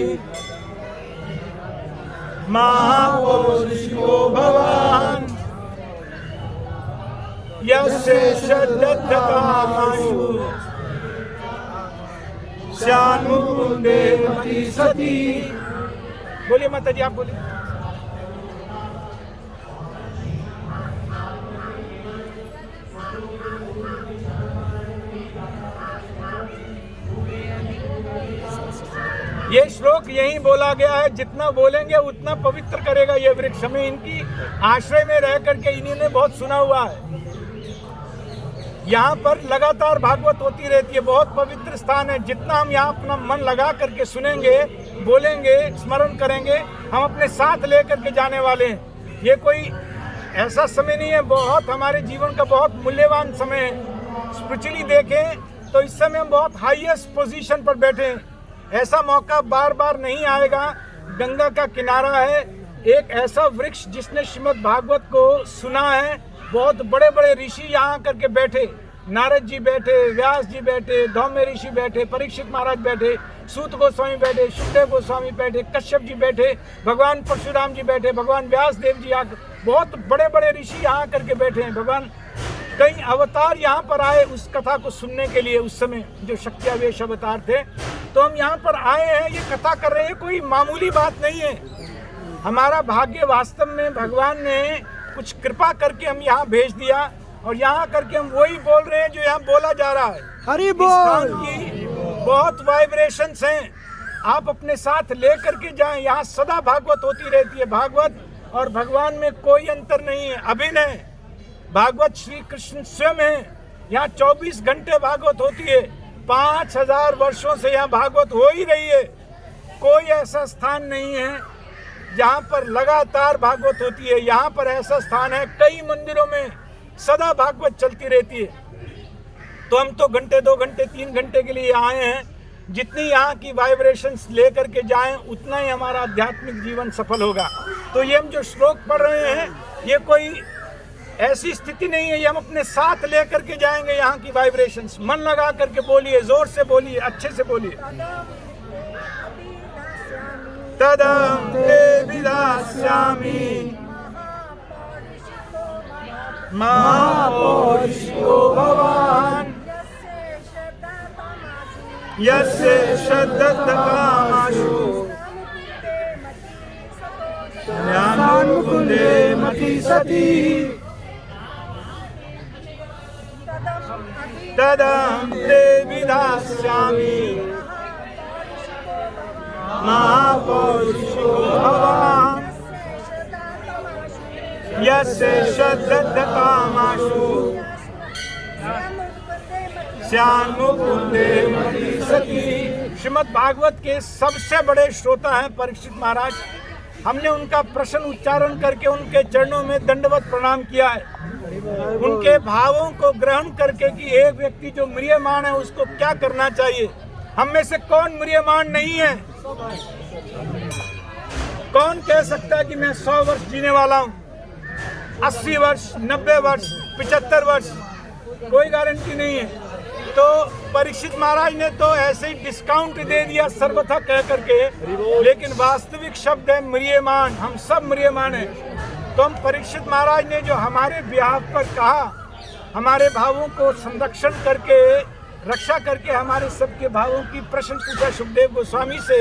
महापौरुषिको भवान्, यस्य श्रद्धतामाशु, श्यान्मुकुन्दे मति सती। बोलिए माता जी, आप बोलिए। ये श्लोक यही बोला गया है, जितना बोलेंगे उतना पवित्र करेगा ये वृक्ष। हमें इनकी आश्रय में रह करके इन्होंने बहुत सुना हुआ है। यहाँ पर लगातार भागवत होती रहती है। बहुत पवित्र स्थान है। जितना हम यहाँ अपना मन लगा करके सुनेंगे, बोलेंगे, स्मरण करेंगे, हम अपने साथ ले करके जाने वाले हैं। ये कोई ऐसा समय नहीं है, बहुत हमारे जीवन का बहुत मूल्यवान समय है। स्पिरिचुअली देखें तो इस समय हम बहुत हाईएस्ट पोजीशन पर बैठे हैं। ऐसा मौका बार बार नहीं आएगा। गंगा का किनारा है, एक ऐसा वृक्ष जिसने श्रीमद् भागवत को सुना है। बहुत बड़े बड़े ऋषि यहाँ करके बैठे, नारद जी बैठे, व्यास जी बैठे, धौम्य ऋषि बैठे, परीक्षित महाराज बैठे, सूत गोस्वामी बैठे, सुखदेव गोस्वामी बैठे, कश्यप जी बैठे, भगवान परशुराम जी बैठे, भगवान व्यास देव जी आकर, बहुत बड़े बड़े ऋषि यहाँ करके बैठे हैं। भगवान कई अवतार यहाँ पर आए उस कथा को सुनने के लिए। उस समय जो शक्त्यावेश अवतार थे, तो हम यहाँ पर आए हैं, ये कथा कर रहे हैं। कोई मामूली बात नहीं है। हमारा भाग्य, वास्तव में भगवान ने कुछ कृपा करके हम यहाँ भेज दिया और यहाँ करके हम वही बोल रहे हैं जो यहाँ बोला जा रहा है। हरि इस बोल। स्थान की बहुत वाइब्रेशंस हैं, आप अपने साथ ले करके जाएं। यहाँ सदा भागवत होती रहती है। भागवत और भगवान में कोई अंतर नहीं है, अभिन्न है। भागवत श्री कृष्ण स्वयं है। यहाँ 24 घंटे भागवत होती है। 5000 वर्षों से यहाँ भागवत हो ही रही है। कोई ऐसा स्थान नहीं है जहाँ पर लगातार भागवत होती है। यहाँ पर ऐसा स्थान है, कई मंदिरों में सदा भागवत चलती रहती है। तो हम तो घंटे, 2 घंटे, 3 घंटे के लिए आए हैं। जितनी यहाँ की वाइब्रेशंस लेकर के जाएं, उतना ही हमारा आध्यात्मिक जीवन सफल होगा। तो ये हम जो श्लोक पढ़ रहे हैं, ये कोई ऐसी स्थिति नहीं है, ये हम अपने साथ लेकर के जाएंगे। यहाँ की वाइब्रेशंस मन लगा करके बोलिए, जोर से बोलिए, अच्छे से बोलिए। तदं ते विदास्यामि महापौरुषो भवान् यस्य श्रद्धकामाशु ज्ञानमुकुन्दे मति सति तदं ते विदास्यामि महापौरुषो भवान् यस्य श्रद्धकामाशु श्यामुकुन्दे मति सति। श्रीमद् भागवत के सबसे बड़े श्रोता हैं परीक्षित महाराज। हमने उनका प्रश्न उच्चारण करके उनके चरणों में दंडवत प्रणाम किया है। उनके भावों को ग्रहण करके कि एक व्यक्ति जो म्रियमाण है उसको क्या करना चाहिए। हम में से कौन म्रियमाण नहीं है? कौन कह सकता है कि मैं 100 वर्ष जीने वाला हूँ, 80 वर्ष, 90 वर्ष, 75 वर्ष? कोई गारंटी नहीं है। तो परीक्षित महाराज ने तो ऐसे ही डिस्काउंट दे दिया सर्वथा कह करके, लेकिन वास्तविक शब्द है म्रियमाण। हम सब म्रियमाण हैं। तो हम परीक्षित महाराज ने जो हमारे बिहाफ पर कहा, हमारे भावों को संरक्षण करके, रक्षा करके हमारे सबके भावों की प्रश्न पूछा सुखदेव गोस्वामी से,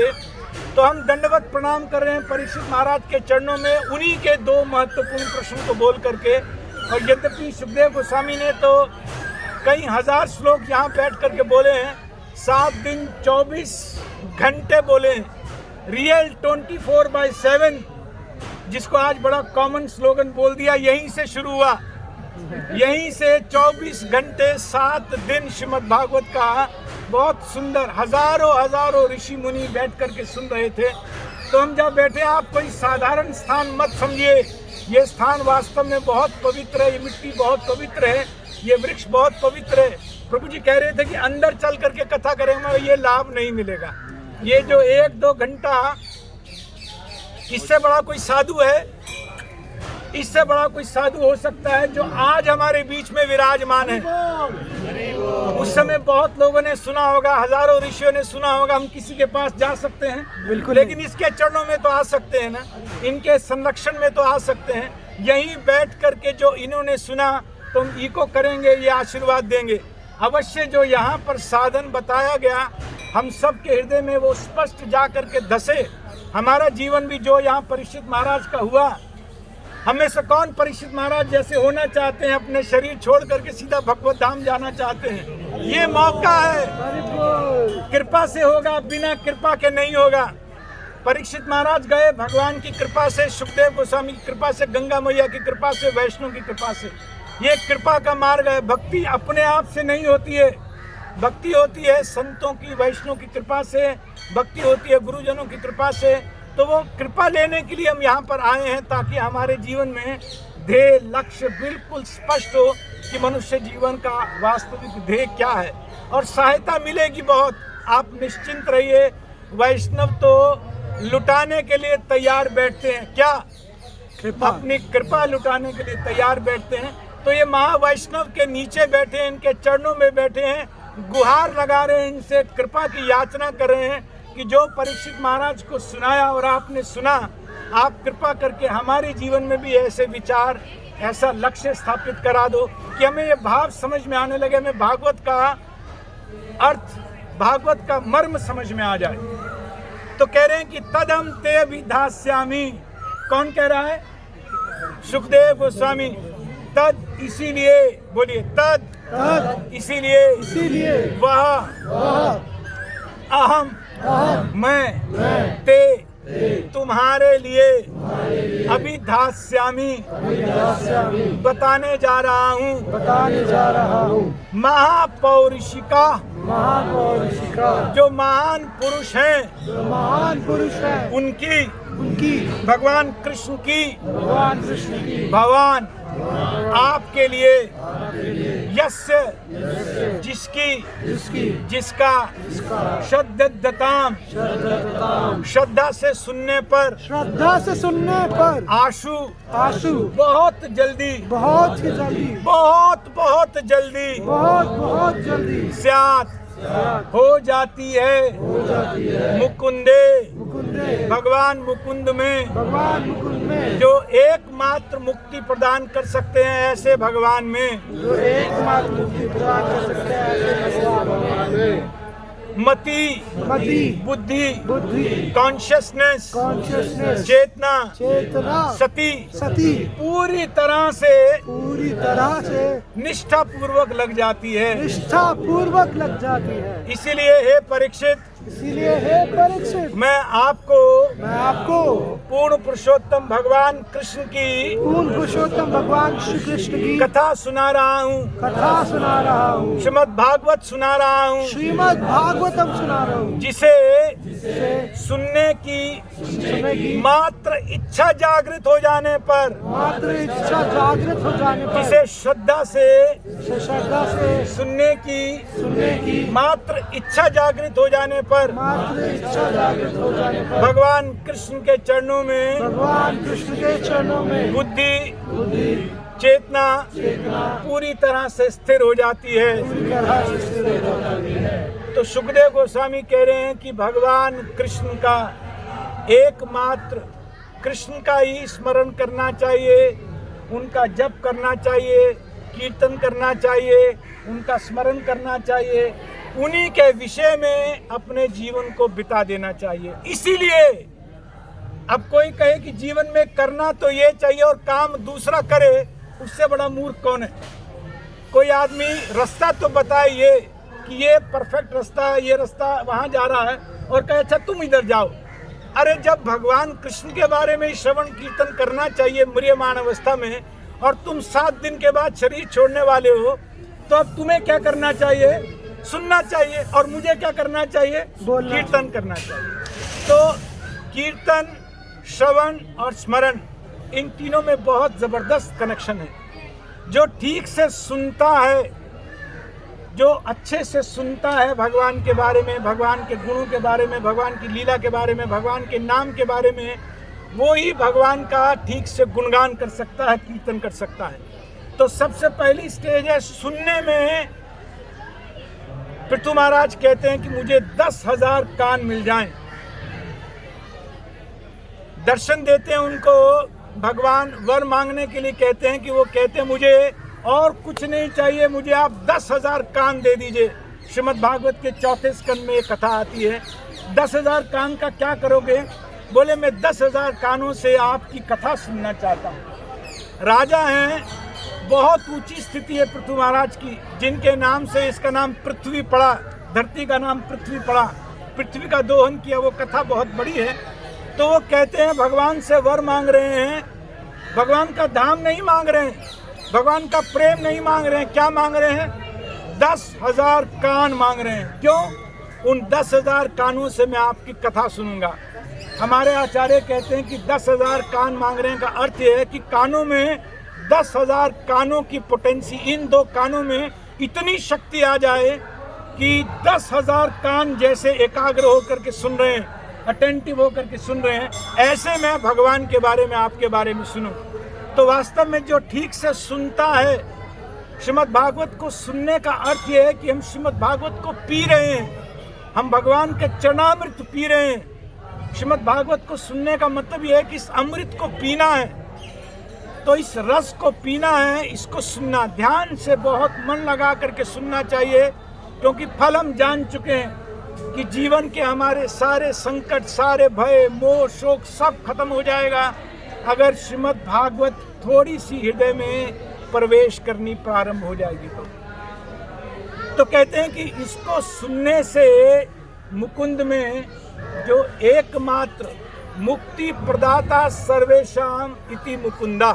तो हम दंडवत प्रणाम कर रहे हैं परीक्षित महाराज के चरणों में उन्हीं के 2 महत्वपूर्ण प्रश्न को बोल करके। और यद्यपि सुखदेव गोस्वामी ने तो कई हजार श्लोक यहाँ बैठ करके बोले हैं, 7 दिन 24 घंटे बोले हैं, रियल 24/7, जिसको आज बड़ा कॉमन स्लोगन बोल दिया। यहीं से शुरू हुआ, यहीं से 24 घंटे 7 दिन श्रीमद् भागवत का बहुत सुंदर हजारों ऋषि मुनि बैठ करके सुन रहे थे। तो हम जब बैठे, आप कोई साधारण स्थान मत समझिए। ये स्थान वास्तव में बहुत पवित्र है। ये मिट्टी बहुत पवित्र है, ये वृक्ष बहुत पवित्र है। प्रभु जी कह रहे थे कि अंदर चल करके कथा करेंगे, ये लाभ नहीं मिलेगा। ये जो 1-2 घंटा, इससे बड़ा कोई साधु है? इससे बड़ा कोई साधु हो सकता है जो आज हमारे बीच में विराजमान है? उस समय बहुत लोगों ने सुना होगा, हजारों ऋषियों ने सुना होगा। हम किसी के पास जा सकते हैं? बिल्कुल, लेकिन इसके चरणों में तो आ सकते हैं ना, इनके संरक्षण में तो आ सकते हैं। यहीं बैठ करके जो इन्होंने सुना, तो हम इको करेंगे, ये आशीर्वाद देंगे अवश्य। जो यहाँ पर साधन बताया गया, हम सब के हृदय में वो स्पष्ट जा करके धसे। हमारा जीवन भी जो यहाँ परीक्षित महाराज का हुआ, हमें से कौन परीक्षित महाराज जैसे होना चाहते हैं? अपने शरीर छोड़ करके सीधा भगवत धाम जाना चाहते हैं? ये मौका है, कृपा से होगा, बिना कृपा के नहीं होगा। परीक्षित महाराज गए भगवान की कृपा से, सुखदेव गोस्वामी की कृपा से, गंगा मैया की कृपा से, वैष्णव की कृपा से। ये कृपा का मार्ग है। भक्ति अपने आप से नहीं होती है, भक्ति होती है संतों की, वैष्णव की कृपा से, भक्ति होती है गुरुजनों की कृपा से। तो वो कृपा लेने के लिए हम यहाँ पर आए हैं, ताकि हमारे जीवन में ध्येय लक्ष्य बिल्कुल स्पष्ट हो कि मनुष्य जीवन का वास्तविक ध्येय क्या है, और सहायता मिलेगी बहुत। आप निश्चिंत रहिए, वैष्णव तो लुटाने के लिए तैयार बैठते हैं, क्या कृपा, अपनी कृपा लुटाने के लिए तैयार बैठते हैं। तो ये महावैष्णव के नीचे बैठे हैं, इनके चरणों में बैठे हैं, गुहार लगा रहे हैं, इनसे कृपा की याचना कर रहे हैं कि जो परीक्षित महाराज को सुनाया और आपने सुना, आप कृपा करके हमारे जीवन में भी ऐसे विचार, ऐसा लक्ष्य स्थापित करा दो कि हमें ये भाव समझ में आने लगे, हमें भागवत का अर्थ, भागवत का मर्म समझ में आ जाए। तो कह रहे हैं कि तदम ते विधास्यामि। कौन कह रहा है? सुखदेव गोस्वामी। तद इसीलिए, बोलिए तद, तद इसीलिए वह अहम, मैं ते तुम्हारे लिए अभिधास्यामि, बताने जा रहा हूँ। महापौरुषिका, जो महान पुरुष हैं, उनकी भगवान कृष्ण की, भगवान आपके लिए, यस्य जिसका श्रद्धताम, श्रद्धा से सुनने पर, आशु बहुत जल्दी स्यात् हो जाती है मुकुंदे, भगवान मुकुंद में, जो एकमात्र मुक्ति प्रदान कर सकते हैं ऐसे भगवान में, मति, बुद्धि, कॉन्शियसनेस, चेतना, सती पूरी तरह से निष्ठा पूर्वक लग जाती है। इसीलिए हे परीक्षित, मैं आपको पूर्ण पुरुषोत्तम भगवान कृष्ण की कथा सुना रहा हूँ, श्रीमद् भागवत सुना रहा हूँ, जिसे सुनने की मात्र इच्छा जागृत हो जाने पर, जिसे श्रद्धा से सुनने की मात्र इच्छा जागृत हो जाने पर भगवान कृष्ण के चरणों में बुद्धि, चेतना पूरी तरह से स्थिर हो जाती है। तो सुखदेव गोस्वामी कह रहे हैं कि भगवान कृष्ण का एकमात्र, कृष्ण का ही स्मरण करना चाहिए, उनका जप करना चाहिए, कीर्तन करना चाहिए, उनका स्मरण करना चाहिए, उन्हीं के विषय में अपने जीवन को बिता देना चाहिए। इसीलिए अब कोई कहे कि जीवन में करना तो ये चाहिए और काम दूसरा करे, उससे बड़ा मूर्ख कौन है? कोई आदमी रास्ता तो बताए ये कि ये परफेक्ट रास्ता है, ये रास्ता वहाँ जा रहा है, और कहे अच्छा तुम इधर जाओ। अरे जब भगवान कृष्ण के बारे में श्रवण कीर्तन करना चाहिए म्रियमाण अवस्था में, और तुम 7 दिन के बाद शरीर छोड़ने वाले हो, तो अब तुम्हें क्या करना चाहिए? सुनना चाहिए। और मुझे क्या करना चाहिए? कीर्तन करना चाहिए। तो कीर्तन, श्रवण और स्मरण, इन तीनों में बहुत जबरदस्त कनेक्शन है। जो ठीक से सुनता है, जो अच्छे से सुनता है भगवान के बारे में, भगवान के गुणों के बारे में, भगवान की लीला के बारे में, भगवान के नाम के बारे में, वो ही भगवान का ठीक से गुणगान कर सकता है, कीर्तन कर सकता है। तो सबसे पहली स्टेज है सुनने में। पृथु महाराज कहते हैं कि मुझे 10,000 कान मिल जाएं। दर्शन देते हैं उनको, भगवान वर मांगने के लिए कहते हैं कि वो कहते हैं मुझे और कुछ नहीं चाहिए, मुझे आप 10,000 कान दे दीजिए। श्रीमद् भागवत के 4थे स्कंद में ये कथा आती है। 10,000 कान का क्या करोगे? बोले मैं 10,000 कानों से आपकी कथा सुनना चाहता हूँ। राजा हैं, बहुत ऊंची स्थिति है पृथु महाराज की, जिनके नाम से इसका नाम पृथ्वी पड़ा, धरती का नाम पृथ्वी पड़ा, पृथ्वी का दोहन किया, वो कथा बहुत बड़ी है। तो वो कहते हैं भगवान से वर मांग रहे हैं, भगवान का धाम नहीं मांग रहे हैं, भगवान का प्रेम नहीं मांग रहे हैं, क्या मांग रहे हैं? 10,000 कान मांग रहे हैं। क्यों? उन 10,000 कानों से मैं आपकी कथा सुनूंगा। हमारे आचार्य कहते हैं कि 10,000 कान मांग रहे हैं का अर्थ यह है कि कानों में 10,000 कानों की पोटेंसी, इन 2 कानों में इतनी शक्ति आ जाए कि 10,000 कान जैसे एकाग्र होकर के सुन रहे हैं, अटेंटिव होकर के सुन रहे हैं, ऐसे मैं भगवान के बारे में, आपके बारे में सुनूं। तो वास्तव में जो ठीक से सुनता है, श्रीमद् भागवत को सुनने का अर्थ यह है कि हम श्रीमद् भागवत को पी रहे हैं, हम भगवान के चरणामृत पी रहे हैं। श्रीमद् भागवत को सुनने का मतलब यह है कि इस अमृत को पीना है, तो इस रस को पीना है, इसको सुनना, ध्यान से बहुत मन लगा करके सुनना चाहिए, क्योंकि फल हम जान चुके हैं कि जीवन के हमारे सारे संकट, सारे भय, मोह, शोक सब खत्म हो जाएगा अगर श्रीमद् भागवत थोड़ी सी हृदय में प्रवेश करनी प्रारंभ हो जाएगी। तो कहते हैं कि इसको सुनने से मुकुंद में जो एकमात्र मुक्ति प्रदाता सर्वेशाम इति मुकुंदा,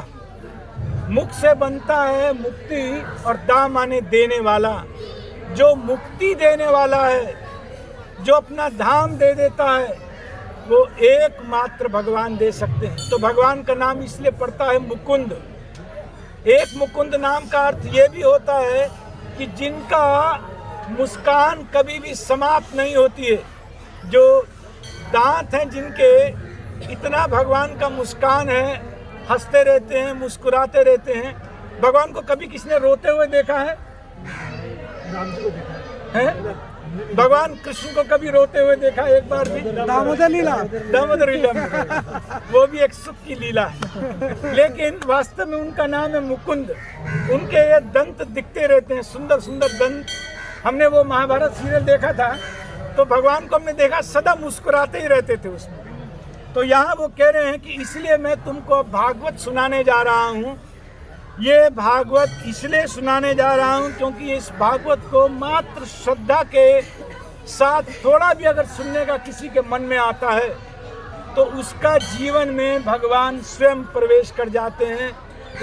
मुख से बनता है मुक्ति और दा माने देने वाला, जो मुक्ति देने वाला है, जो अपना धाम दे देता है, वो एकमात्र भगवान दे सकते हैं। तो भगवान का नाम इसलिए पड़ता है मुकुंद। एक मुकुंद नाम का अर्थ ये भी होता है कि जिनका मुस्कान कभी भी समाप्त नहीं होती है, जो दांत हैं जिनके, इतना भगवान का मुस्कान है, हंसते रहते हैं, मुस्कुराते रहते हैं। भगवान को कभी किसने रोते हुए देखा है? भगवान कृष्ण को कभी रोते हुए देखा एक बार भी? दामोदर लीला, दामोदर लीला में वो भी एक सुख की लीला है, लेकिन वास्तव में उनका नाम है मुकुंद। उनके ये दंत दिखते रहते हैं, सुंदर सुंदर दंत। हमने वो महाभारत सीरियल देखा था, तो भगवान को हमने देखा सदा मुस्कुराते ही रहते थे उसमें। तो यहाँ वो कह रहे हैं कि इसलिए मैं तुमको भागवत सुनाने जा रहा हूँ। ये भागवत इसलिए सुनाने जा रहा हूँ क्योंकि इस भागवत को मात्र श्रद्धा के साथ थोड़ा भी अगर सुनने का किसी के मन में आता है, तो उसका जीवन में भगवान स्वयं प्रवेश कर जाते हैं,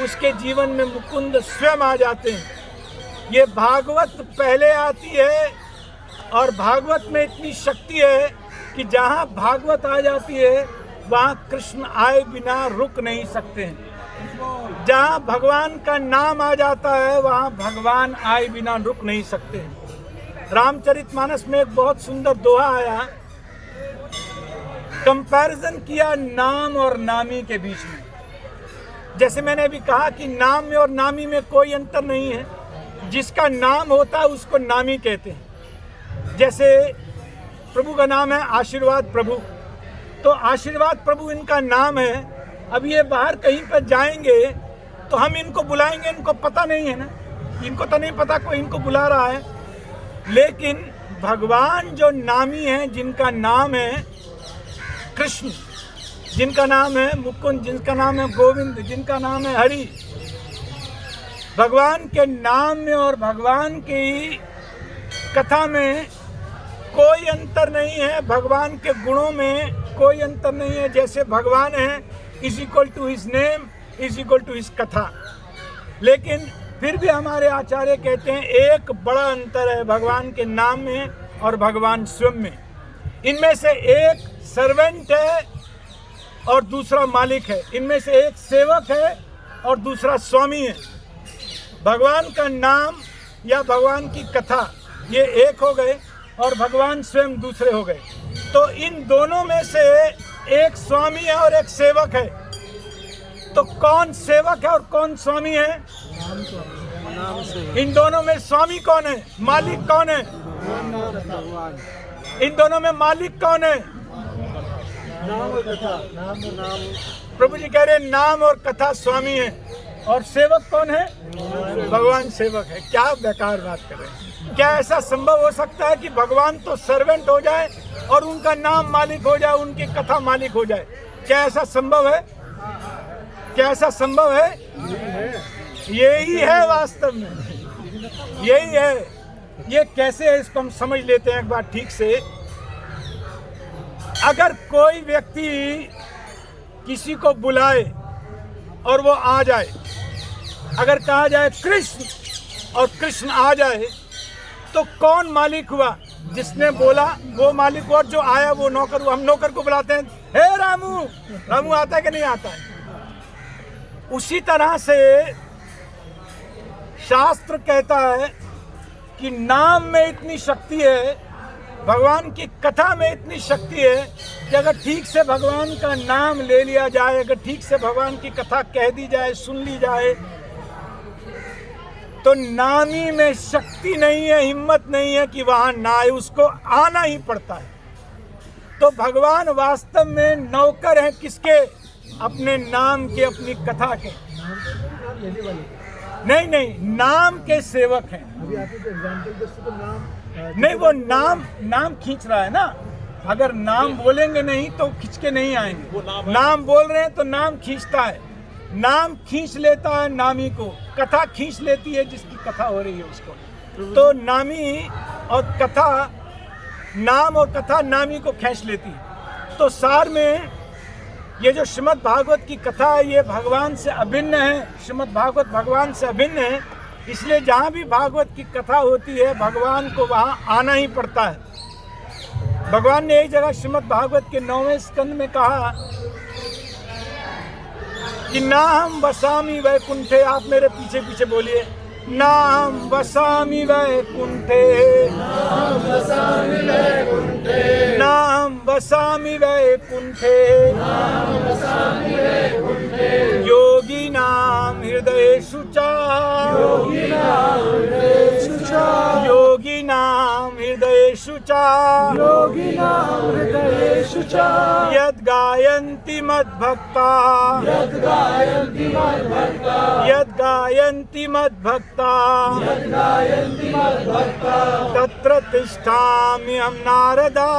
उसके जीवन में मुकुंद स्वयं आ जाते हैं। ये भागवत पहले आती है और भागवत में इतनी शक्ति है कि जहाँ भागवत आ जाती है वहाँ कृष्ण आए बिना रुक नहीं सकते हैं। जहाँ भगवान का नाम आ जाता है वहाँ भगवान आए बिना रुक नहीं सकते हैं। रामचरितमानस में एक बहुत सुंदर दोहा आया, कंपैरिजन किया नाम और नामी के बीच में। जैसे मैंने अभी कहा कि नाम में और नामी में कोई अंतर नहीं है, जिसका नाम होता है उसको नामी कहते हैं। जैसे प्रभु का नाम है आशीर्वाद प्रभु, तो आशीर्वाद प्रभु इनका नाम है। अब ये बाहर कहीं पर जाएंगे तो हम इनको बुलाएंगे, इनको पता नहीं है ना, इनको तो नहीं पता कोई इनको बुला रहा है। लेकिन भगवान जो नामी है, जिनका नाम है कृष्ण, जिनका नाम है मुकुंद, जिनका नाम है गोविंद, जिनका नाम है हरि, भगवान के नाम में और भगवान की कथा में कोई अंतर नहीं है, भगवान के गुणों में कोई अंतर नहीं है। जैसे भगवान है is equal to his name is equal to his कथा। लेकिन फिर भी हमारे आचार्य कहते हैं एक बड़ा अंतर है भगवान के नाम में और भगवान स्वयं में। इनमें से एक सर्वेंट है और दूसरा मालिक है, इनमें से एक सेवक है और दूसरा स्वामी है। भगवान का नाम या भगवान की कथा ये एक हो गए और भगवान स्वयं दूसरे हो गए। तो इन दोनों में से एक स्वामी है और एक सेवक है। तो कौन सेवक है और कौन स्वामी है? इन दोनों में स्वामी कौन है? मालिक कौन है? इन दोनों में मालिक कौन है? प्रभु जी कह रहे हैं नाम और कथा स्वामी है, और सेवक कौन है? भगवान सेवक है। क्या बेकार बात कर रहे हैं? क्या ऐसा संभव हो सकता है कि भगवान तो सर्वेंट हो जाए और उनका नाम मालिक हो जाए, उनकी कथा मालिक हो जाए? क्या ऐसा संभव है? क्या ऐसा संभव है? यही है वास्तव में, यही है। ये कैसे है इसको हम समझ लेते हैं एक बार ठीक से। अगर कोई व्यक्ति किसी को बुलाए और वो आ जाए, अगर कहा जाए कृष्ण और कृष्ण आ जाए तो कौन मालिक हुआ? जिसने बोला वो मालिक हुआ, और जो आया वो नौकर हुआ। हम नौकर को बुलाते हैं, हे रामू, रामू आता है कि नहीं आता है? उसी तरह से शास्त्र कहता है कि नाम में इतनी शक्ति है, भगवान की कथा में इतनी शक्ति है कि अगर ठीक से भगवान का नाम ले लिया जाए, अगर ठीक से भगवान की कथा कह दी जाए, सुन ली जाए, तो नामी में शक्ति नहीं है, हिम्मत नहीं है कि वहां ना आए, उसको आना ही पड़ता है। तो भगवान वास्तव में नौकर हैं किसके? अपने नाम के, अपनी कथा के। नहीं, नाम के सेवक हैं। अभी आपने जो एग्जाम्पल दिया तो नाम नहीं, वो नाम खींच रहा है ना। अगर नाम बोलेंगे नहीं तो खींच के नहीं आएंगे। नाम बोल रहे हैं तो नाम खींचता है, नाम खींच लेता है नामी को, कथा खींच लेती है जिसकी कथा हो रही है उसको। तो नामी और कथा, नाम और कथा नामी को खींच लेती है। तो सार में ये जो श्रीमद् भागवत की कथा है ये भगवान से अभिन्न है। श्रीमद् भागवत भगवान से अभिन्न है, इसलिए जहाँ भी भागवत की कथा होती है भगवान को वहाँ आना ही पड़ता है। भगवान ने एक जगह श्रीमद् भागवत के 9वें स्कंद में कहा कि ना हम वसामी वैकुंठे, आप मेरे पीछे पीछे बोलिए, ना हम वसामी वैकुंठे, ना हम वसामी वैकुंठे, योगी नाम हृदयेषु च, योगी नाम हृदयेषु च, यद् गायन्ति मद्भक्ता, यद् गायन्ति मद्भक्ता, तत्र तिष्ठाम्यहं नारदा,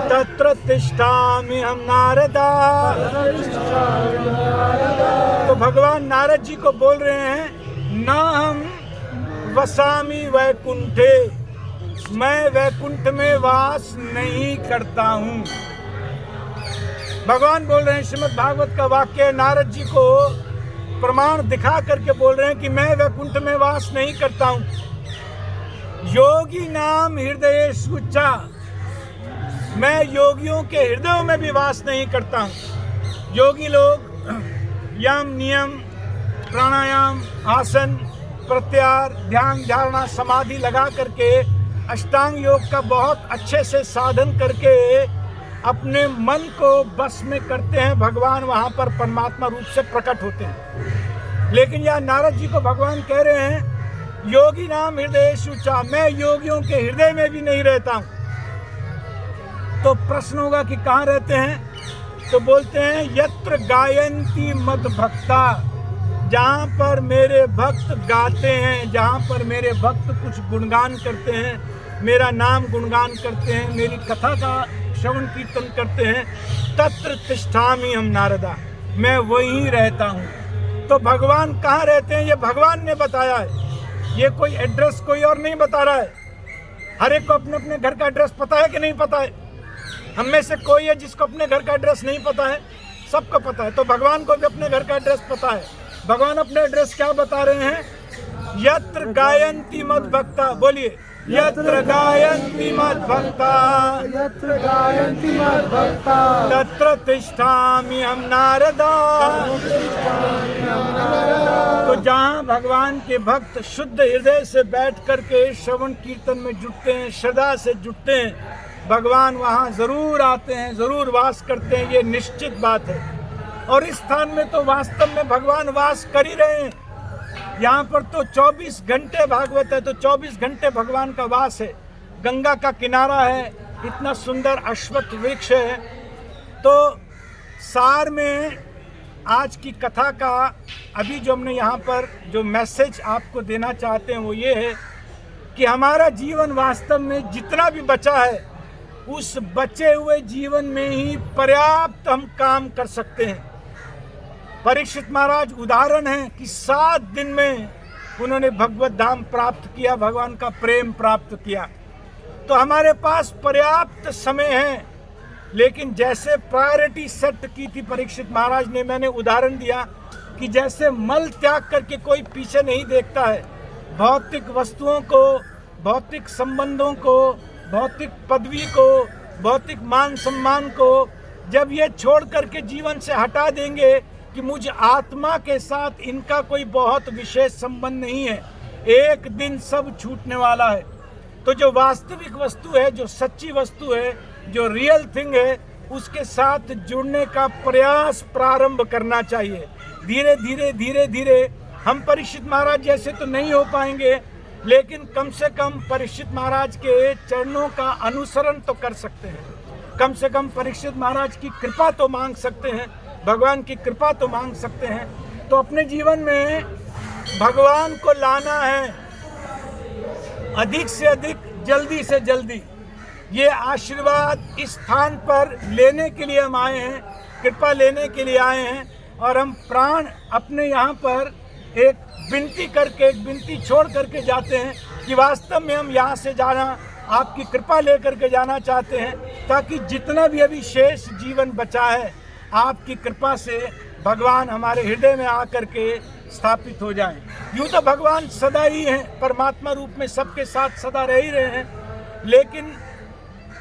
तत्र तिष्ठाम्यहं नारदा। तो भगवान नारद जी को बोल रहे हैं, ना हम वसामी वैकुंठे, मैं वैकुंठ में वास नहीं करता हूँ। भगवान बोल रहे हैं, श्रीमद् भागवत का वाक्य नारद जी को प्रमाण दिखा करके बोल रहे हैं कि मैं वैकुंठ में वास नहीं करता हूँ। योगी नाम हृदयेषु च, मैं योगियों के हृदयों में भी वास नहीं करता हूँ। योगी लोग यम, नियम, प्राणायाम, आसन, प्रत्याहार, ध्यान, धारणा, समाधि लगा करके अष्टांग योग का बहुत अच्छे से साधन करके अपने मन को बस में करते हैं। भगवान वहाँ पर परमात्मा रूप से प्रकट होते हैं। लेकिन यहाँ नारद जी को भगवान कह रहे हैं, योगी नाम हृदयेषु च, मैं योगियों के हृदय में भी नहीं रहता हूँ। तो प्रश्न होगा कि कहाँ रहते हैं? तो बोलते हैं, यत्र गायन्ति मद्भक्ता, जहाँ पर मेरे भक्त गाते हैं, जहाँ पर मेरे भक्त कुछ गुणगान करते हैं, मेरा नाम गुणगान करते हैं, मेरी कथा का श्रवण कीर्तन करते हैं, तत्र तिष्ठामि हम नारदा, मैं वहीं रहता हूँ। तो भगवान कहाँ रहते हैं ये भगवान ने बताया है, ये कोई एड्रेस कोई और नहीं बता रहा है। हर एक को अपने अपने घर का एड्रेस पता है कि नहीं पता है? हम में से कोई है जिसको अपने घर का एड्रेस नहीं पता है? सबको पता है। तो भगवान को भी अपने घर का एड्रेस पता है। भगवान अपने एड्रेस क्या बता रहे हैं? यत्र गायन्ति मद्भक्ता, बोलिए, यत्र गायन्ति मद्भक्ता, यत्र गायन्ति मद्भक्ता, तत्र तिष्ठामि हम नारदा। तो जहाँ भगवान के भक्त शुद्ध हृदय से बैठ करके श्रवण कीर्तन में जुटते हैं, श्रद्धा से जुटते हैं, भगवान वहाँ जरूर आते हैं, जरूर वास करते हैं, ये निश्चित बात है। और इस स्थान में तो वास्तव में भगवान वास कर ही रहे हैं। यहाँ पर तो 24 घंटे भागवत है, तो 24 घंटे भगवान का वास है। गंगा का किनारा है, इतना सुंदर अश्वत्थ वृक्ष है। तो सार में आज की कथा का अभी जो हमने यहाँ पर जो मैसेज आपको देना चाहते हैं वो ये है कि हमारा जीवन वास्तव में जितना भी बचा है, उस बचे हुए जीवन में ही पर्याप्त हम काम कर सकते हैं। परीक्षित महाराज उदाहरण है कि 7 दिन में उन्होंने भगवत धाम प्राप्त किया, भगवान का प्रेम प्राप्त किया। तो हमारे पास पर्याप्त समय है लेकिन जैसे प्रायोरिटी सेट की थी परीक्षित महाराज ने, मैंने उदाहरण दिया कि जैसे मल त्याग करके कोई पीछे नहीं देखता है, भौतिक वस्तुओं को, भौतिक संबंधों को, भौतिक पदवी को, भौतिक मान सम्मान को जब ये छोड़ करके जीवन से हटा देंगे कि मुझ आत्मा के साथ इनका कोई बहुत विशेष संबंध नहीं है, एक दिन सब छूटने वाला है। तो जो वास्तविक वस्तु है, जो सच्ची वस्तु है, जो रियल थिंग है, उसके साथ जुड़ने का प्रयास प्रारंभ करना चाहिए। धीरे धीरे धीरे धीरे हम परीक्षित महाराज जैसे तो नहीं हो पाएंगे, लेकिन कम से कम परीक्षित महाराज के चरणों का अनुसरण तो कर सकते हैं, कम से कम परीक्षित महाराज की कृपा तो मांग सकते हैं, भगवान की कृपा तो मांग सकते हैं। तो अपने जीवन में भगवान को लाना है अधिक से अधिक, जल्दी से जल्दी। ये आशीर्वाद इस स्थान पर लेने के लिए हम आए हैं, कृपा लेने के लिए आए हैं, और हम प्राण अपने यहाँ पर एक विनती करके, एक विनती छोड़ करके जाते हैं कि वास्तव में हम यहाँ से जाना, आपकी कृपा लेकर के जाना चाहते हैं, ताकि जितना भी अभी शेष जीवन बचा है, आपकी कृपा से भगवान हमारे हृदय में आकर के स्थापित हो जाएं। यूँ तो भगवान सदा ही हैं, परमात्मा रूप में सबके साथ सदा रह ही रहे हैं, लेकिन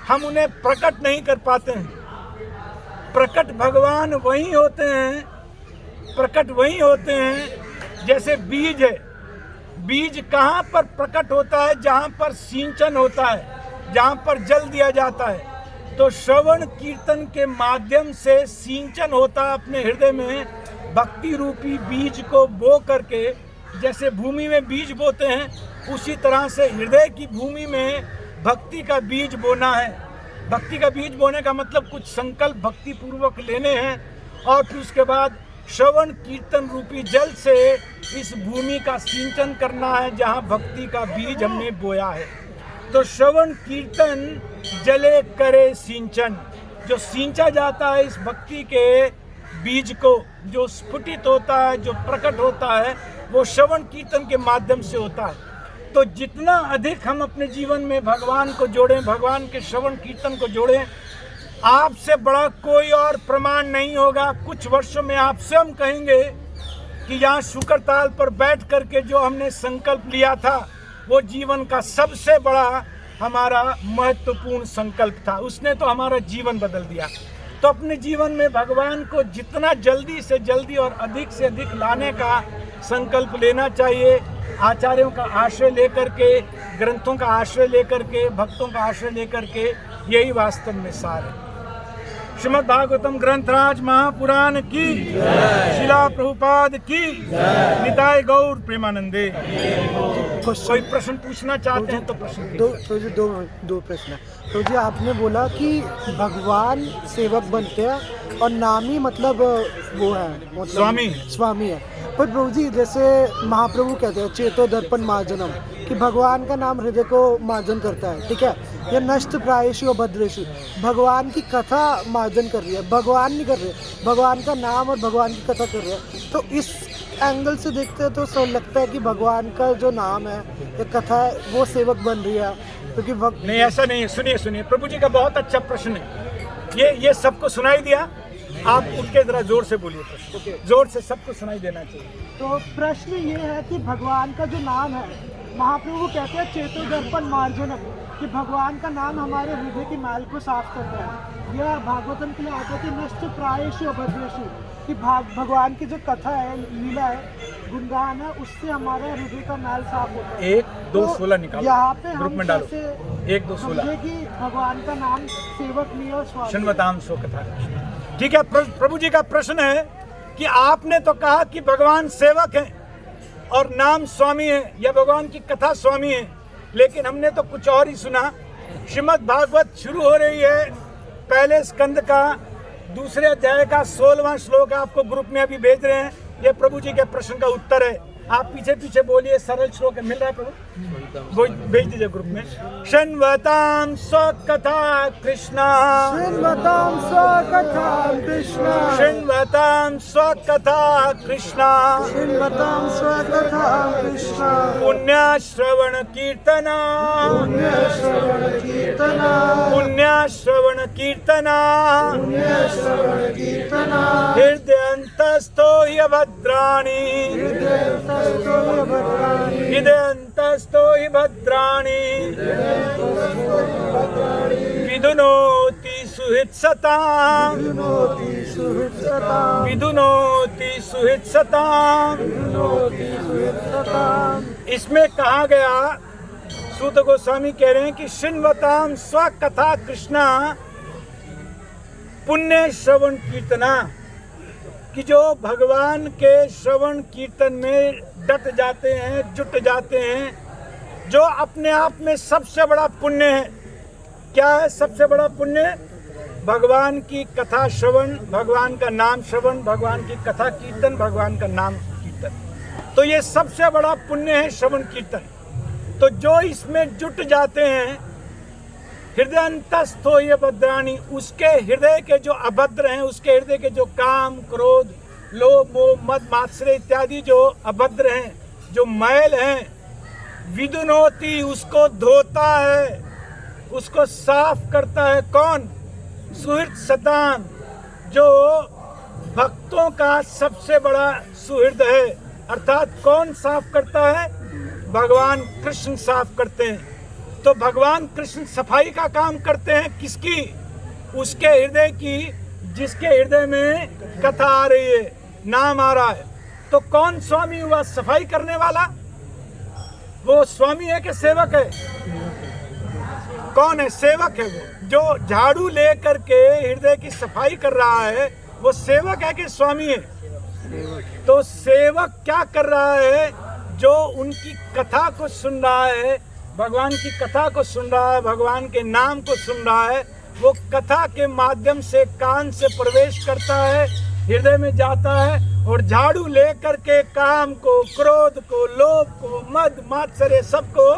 हम उन्हें प्रकट नहीं कर पाते हैं। प्रकट भगवान वही होते हैं, प्रकट वही होते हैं जैसे बीज है। बीज कहाँ पर प्रकट होता है? जहाँ पर सिंचन होता है, जहाँ पर जल दिया जाता है। तो श्रवण कीर्तन के माध्यम से सिंचन होता है अपने हृदय में, भक्ति रूपी बीज को बो करके, जैसे भूमि में बीज बोते हैं, उसी तरह से हृदय की भूमि में भक्ति का बीज बोना है। भक्ति का बीज बोने का मतलब कुछ संकल्प भक्ति पूर्वक लेने हैं, और फिर उसके बाद श्रवण कीर्तन रूपी जल से इस भूमि का सिंचन करना है जहाँ भक्ति का बीज हमने बोया है। तो श्रवण कीर्तन जले करे सिंचन, जो सिंचा जाता है इस भक्ति के बीज को, जो स्फुटित होता है, जो प्रकट होता है, वो श्रवण कीर्तन के माध्यम से होता है। तो जितना अधिक हम अपने जीवन में भगवान को जोड़ें, भगवान के श्रवण कीर्तन को जोड़ें, आपसे बड़ा कोई और प्रमाण नहीं होगा। कुछ वर्षों में आपसे हम कहेंगे कि यहाँ शुक्र ताल पर बैठ करके जो हमने संकल्प लिया था, वो जीवन का सबसे बड़ा हमारा महत्वपूर्ण संकल्प था, उसने तो हमारा जीवन बदल दिया। तो अपने जीवन में भगवान को जितना जल्दी से जल्दी और अधिक से अधिक लाने का संकल्प लेना चाहिए। आचार्यों का आश्रय लेकर के, ग्रंथों का आश्रय लेकर के, भक्तों का आश्रय लेकर के, यही वास्तव में सार है। श्रीमद् भागवतम ग्रंथराज महापुराण की, शिला प्रभुपाद की, निताय गौर प्रेमानंदे। कोई प्रश्न पूछना चाहते हैं तो प्रश्न दो प्रश्न। तो जी आपने बोला कि भगवान सेवक बनते हैं और नाम ही मतलब वो है, मतलब स्वामी है। पर प्रभु जी जैसे महाप्रभु कहते हैं चेतो दर्पण मार्जनम, कि भगवान का नाम हृदय को मार्जन करता है, ठीक है। यह नष्ट प्रायेषु भद्रेषु, भगवान की कथा मार्जन कर रही है, भगवान नहीं कर रहे, भगवान का नाम और भगवान की कथा कर रहे हैं। तो इस एंगल से देखते हैं तो लगता है कि भगवान का जो नाम है या कथा है वो सेवक बन रही है, क्योंकि नहीं, ऐसा नहीं है। सुनिए, प्रभु जी का बहुत अच्छा प्रश्न है। ये सबको सुनाई दिया? आप उठ के जरा जोर से बोलिए प्रश्न, जोर से सबको सुनाई देना चाहिए। तो प्रश्न ये है कि भगवान का जो नाम है, महाप्रभु कहते हैं चेतो दर्पण मार्जनम, कि भगवान का नाम हमारे हृदय की मैल को साफ करता है। यह भागवतम के लिए आता है कि नष्ट प्रायेषु अभद्रेषु, कि भगवान की जो कथा है, लीला है, गुणगान है, उससे हमारा हृदय का मैल साफ होता है। 1 2 16 निकालो, यहाँ पे ग्रुप हम में डालो। कैसे 1 2 16 कि भगवान का नाम सेवक नहीं और स्वामी। शृण्वताम सो कथा। ठीक है, प्रभु जी का प्रश्न है कि आपने तो कहा कि भगवान सेवक हैं और नाम स्वामी है, या भगवान की कथा स्वामी है, लेकिन हमने तो कुछ और ही सुना। श्रीमद् भागवत शुरू हो रही है, पहले स्कंद का 2 अध्याय का 16वां श्लोक आपको ग्रुप में अभी भेज रहे हैं। ये प्रभु जी के प्रश्न का उत्तर है। आप पीछे पीछे बोलिए, सरल श्लोक है, मिल रहा है प्रभु? वो भेज दीजिए ग्रुप में। शृण्वतां स्वकथा कृष्णा, शृण्वतां स्वकथां कृष्ण, शृण्वतां स्वकथा कृष्णा, शृण्वतां स्वकथां कृष्ण, पुण्याश्रवण कीर्तना, पुण्यश्रवण कीर्तना, पुण्याश्रवण कीर्तना, पुण्यश्रवण कीर्तना, हृदयन्तस्थो हि भद्राणि, हृदयन्तस्थो भद्राणि, हृदयन्तस्थो हि भद्राणि, विदुनोति सुहृत्सताम्, विनोति सुहृत्सताम्, विदुनोति सुहृत्सताम्। विनोति सुहृत्सताम्। इसमें कहा गया, सूत गोस्वामी कह रहे हैं कि शृण्वतां स्वकथा कृष्णा, पुण्य श्रवण कीर्तना, कि जो भगवान के श्रवण कीर्तन में डट जाते हैं, जुट जाते हैं, जो अपने आप में सबसे बड़ा पुण्य है। क्या है सबसे बड़ा पुण्य? भगवान की कथा श्रवण, भगवान का नाम श्रवण, भगवान की कथा कीर्तन, भगवान का नाम कीर्तन। तो ये सबसे बड़ा पुण्य है श्रवण कीर्तन। तो जो इसमें जुट जाते हैं, हृदयंतस्थो ये भद्राणी, उसके हृदय के जो अभद्र हैं, उसके हृदय के जो काम, क्रोध, लोभ, मोह, मद, मात्सर्य इत्यादि जो अभद्र हैं, जो मैल हैं, विदुनोति, उसको धोता है, उसको साफ करता है। कौन? सुहृद सताम, जो भक्तों का सबसे बड़ा सुहृद है। अर्थात कौन साफ करता है? भगवान कृष्ण साफ करते हैं। तो भगवान कृष्ण सफाई का काम करते हैं। किसकी? उसके हृदय की, जिसके हृदय में कथा आ रही है, नाम आ रहा है। तो कौन स्वामी हुआ सफाई करने वाला? वो स्वामी है कि सेवक है? कौन है? सेवक है। वो जो झाड़ू ले करके हृदय की सफाई कर रहा है, वो सेवक है कि स्वामी है? तो सेवक क्या कर रहा है? जो उनकी कथा को सुन रहा है, भगवान की कथा को सुन रहा है, भगवान के नाम को सुन रहा है, वो कथा के माध्यम से कान से प्रवेश करता है, हृदय में जाता है, और झाड़ू ले करके काम को, क्रोध को, लोभ को, मद, मात्सर्य सबको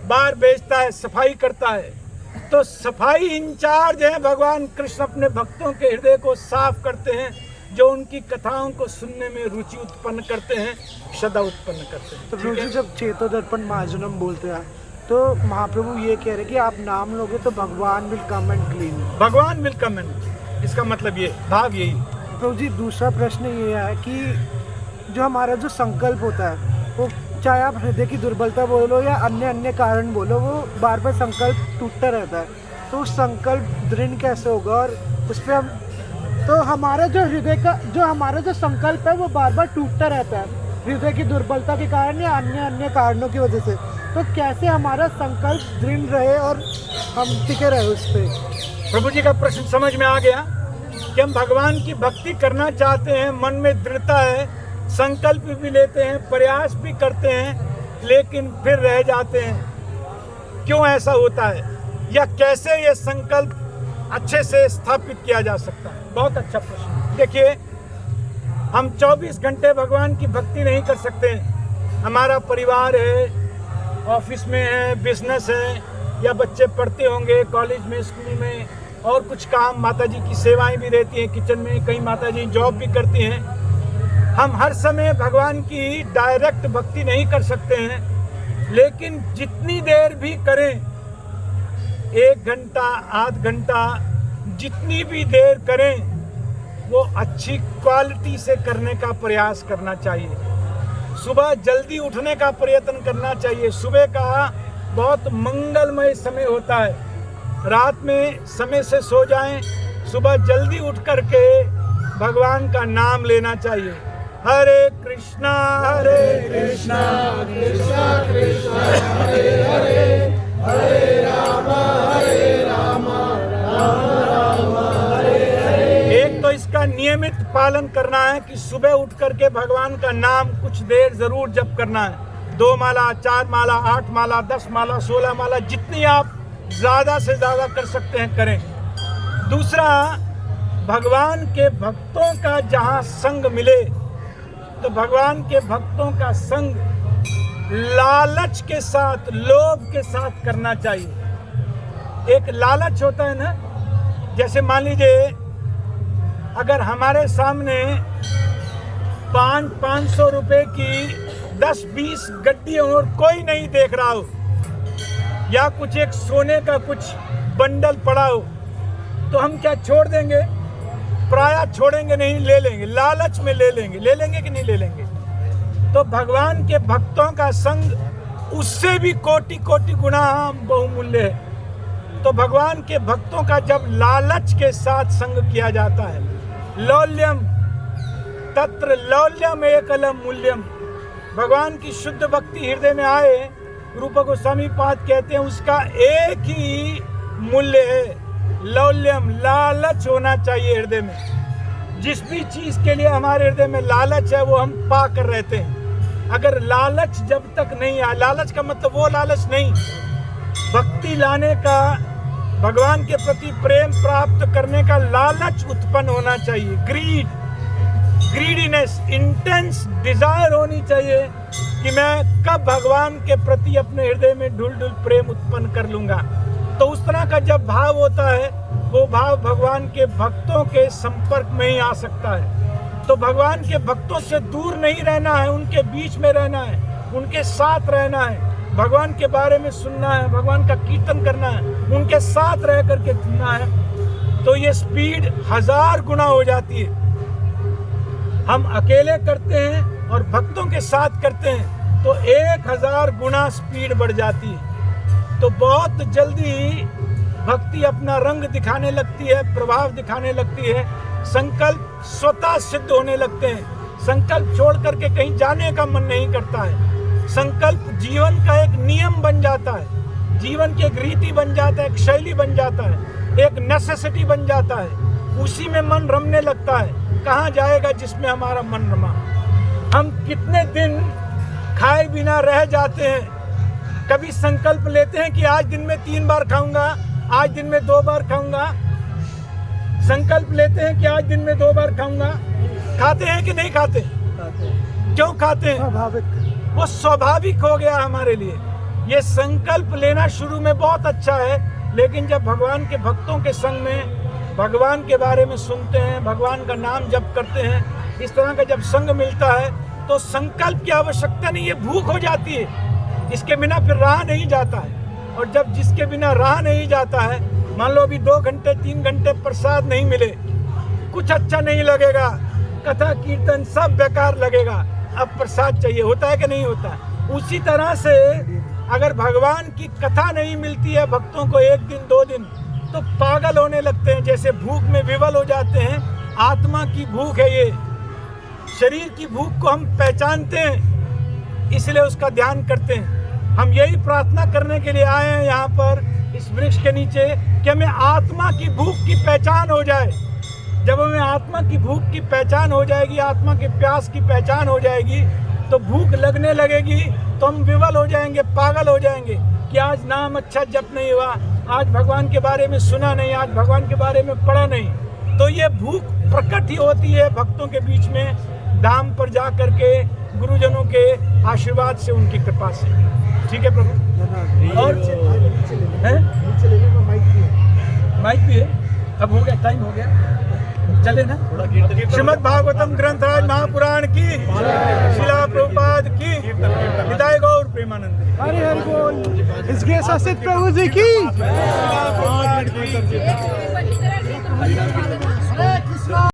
बाहर भेजता है, सफाई करता है। तो सफाई इंचार्ज है भगवान कृष्ण। अपने भक्तों के हृदय को साफ करते हैं, जो उनकी कथाओं को सुनने में रुचि उत्पन्न करते हैं, श्रद्धा उत्पन्न करते हैं। तो प्रभु जी, जब चेतोदर्पण महाजनम बोलते हैं तो महाप्रभु ये कह रहे हैं कि आप नाम लोगे तो भगवान विल कम एंड क्लीन, भगवान विल कम एंड, इसका मतलब ये भाव यही। प्रभु जी, दूसरा प्रश्न ये है कि जो हमारा जो संकल्प होता है, वो चाहे आप हृदय की दुर्बलता बोलो या अन्य अन्य कारण बोलो, वो बार बार संकल्प टूटता रहता है। तो उस संकल्प दृढ़ कैसे होगा? और उस पर हम, तो हमारा जो हृदय का, जो हमारा जो संकल्प है, वो बार बार टूटता रहता है हृदय की दुर्बलता के कारण या अन्य अन्य कारणों की वजह से। तो कैसे हमारा संकल्प दृढ़ रहे और हम टिके रहे उस पर? प्रभु जी का प्रश्न समझ में आ गया कि हम भगवान की भक्ति करना चाहते हैं, मन में दृढ़ता है, संकल्प भी लेते हैं, प्रयास भी करते हैं, लेकिन फिर रह जाते हैं। क्यों ऐसा होता है, या कैसे ये संकल्प अच्छे से स्थापित किया जा सकता है? बहुत अच्छा प्रश्न। देखिए, हम 24 घंटे भगवान की भक्ति नहीं कर सकते। हमारा परिवार है, ऑफिस में है, बिजनेस है, या बच्चे पढ़ते होंगे कॉलेज में, स्कूल में, और कुछ काम, माताजी की सेवाएं भी रहती हैं किचन में, कई माताजी जॉब भी करती हैं। हम हर समय भगवान की डायरेक्ट भक्ति नहीं कर सकते हैं, लेकिन जितनी देर भी करें, 1 घंटा, आध घंटा, जितनी भी देर करें, वो अच्छी क्वालिटी से करने का प्रयास करना चाहिए। सुबह जल्दी उठने का प्रयत्न करना चाहिए। सुबह का बहुत मंगलमय समय होता है। रात में समय से सो जाएं, सुबह जल्दी उठ करके भगवान का नाम लेना चाहिए। हरे कृष्णा कृष्णा कृष्णा हरे हरे, हरे राम राम राम हरे हरे। एक तो इसका नियमित पालन करना है कि सुबह उठ करके भगवान का नाम कुछ देर जरूर जप करना है। 2 माला, 4 माला, 8 माला, 10 माला, 16 माला, जितनी आप ज़्यादा से ज़्यादा कर सकते हैं करें। दूसरा, भगवान के भक्तों का जहाँ संग मिले, तो भगवान के भक्तों का संग लालच के साथ, लोभ के साथ करना चाहिए। एक लालच होता है ना, जैसे मान लीजिए अगर हमारे सामने 500 रुपए की 10-20 गड्डी और कोई नहीं देख रहा हो, या कुछ एक सोने का कुछ बंडल पड़ा हो, तो हम क्या छोड़ देंगे? प्रायः छोड़ेंगे नहीं, ले लेंगे, लालच में ले लेंगे कि नहीं ले लेंगे? तो भगवान के भक्तों का संग उससे भी कोटि कोटि गुना बहुमूल्य है। तो भगवान के भक्तों का जब लालच के साथ संग किया जाता है, लौल्यम तत्र लौल्यम एकलम मूल्यम, भगवान की शुद्ध भक्ति हृदय में आए, रूप गोस्वामी पाद कहते हैं उसका एक ही मूल्य है, लौल्यम, लालच होना चाहिए हृदय में। जिस भी चीज के लिए हमारे हृदय में लालच है वो हम पा कर रहते हैं। अगर लालच जब तक नहीं आए, लालच का मतलब वो लालच नहीं, भक्ति लाने का, भगवान के प्रति प्रेम प्राप्त करने का लालच उत्पन्न होना चाहिए। ग्रीडीनेस, इंटेंस डिजायर होनी चाहिए कि मैं कब भगवान के प्रति अपने हृदय में ढुल ढुल प्रेम उत्पन्न कर लूंगा। तो उस तरह का जब भाव होता है, वो भाव भगवान के भक्तों के संपर्क में ही आ सकता है। तो भगवान के भक्तों से दूर नहीं रहना है, उनके बीच में रहना है, उनके साथ रहना है, भगवान के बारे में सुनना है, भगवान का कीर्तन करना है, उनके साथ रह करके सुनना है। तो ये स्पीड 1000 गुना हो जाती है। हम अकेले करते हैं और भक्तों के साथ करते हैं तो 1000 गुना स्पीड बढ़ जाती है। तो बहुत जल्दी भक्ति अपना रंग दिखाने लगती है, प्रभाव दिखाने लगती है, संकल्प स्वतः सिद्ध होने लगते हैं। संकल्प छोड़ करके कहीं जाने का मन नहीं करता है। संकल्प जीवन का एक नियम बन जाता है, जीवन की एक रीति बन जाता है, एक शैली बन जाता है, एक नेसेसिटी बन जाता है। उसी में मन रमने लगता है। कहाँ जाएगा जिसमें हमारा मन रमा? हम कितने दिन खाए बिना रह जाते हैं। कभी संकल्प लेते हैं कि आज दिन में 3 बार खाऊंगा, आज दिन में 2 बार खाऊंगा। संकल्प लेते हैं कि आज दिन में 2 बार खाऊंगा। खाते हैं कि नहीं खाते? क्यों खाते हैं? स्वाभाविक, वो स्वाभाविक हो गया हमारे लिए। ये संकल्प लेना शुरू में बहुत अच्छा है, लेकिन जब भगवान के भक्तों के संग में भगवान के बारे में सुनते हैं, भगवान का नाम जप करते हैं, इस तरह का जब संग मिलता है तो संकल्प की आवश्यकता नहीं है, भूख हो जाती है। इसके बिना फिर रहा नहीं जाता है। और जब जिसके बिना रहा नहीं जाता है, मान लो अभी 2 घंटे 3 घंटे प्रसाद नहीं मिले, कुछ अच्छा नहीं लगेगा, कथा कीर्तन सब बेकार लगेगा, अब प्रसाद चाहिए। होता है कि नहीं होता? उसी तरह से अगर भगवान की कथा नहीं मिलती है भक्तों को 1 दिन 2 दिन, तो पागल होने लगते हैं, जैसे भूख में विवल हो जाते हैं। आत्मा की भूख है ये, शरीर की भूख को हम पहचानते हैं, इसलिए उसका ध्यान करते हैं। हम यही प्रार्थना करने के लिए आए हैं यहाँ पर इस वृक्ष के नीचे कि हमें आत्मा की भूख की पहचान हो जाए। जब हमें आत्मा की भूख की पहचान हो जाएगी, आत्मा के प्यास की पहचान हो जाएगी, तो भूख लगने लगेगी, तो हम विवल हो जाएंगे, पागल हो जाएंगे कि आज नाम अच्छा जप नहीं हुआ, आज भगवान के बारे में सुना नहीं, आज भगवान के बारे में पढ़ा नहीं। तो ये भूख प्रकट ही होती है भक्तों के बीच में, धाम पर जा करके गुरुजनों के आशीर्वाद से, उनकी कृपा से। ठीक है प्रभु। और माइक भी है, अब हो गया, टाइम हो गया, चले ना। श्रीमद् भागवतम ग्रंथराज महापुराण की, शिला प्रभुपाद की, निताय गौर प्रेमानंद। हरि हरि बोल। इसके ससित प्रभु जी की। शिला प्रभुपाद की।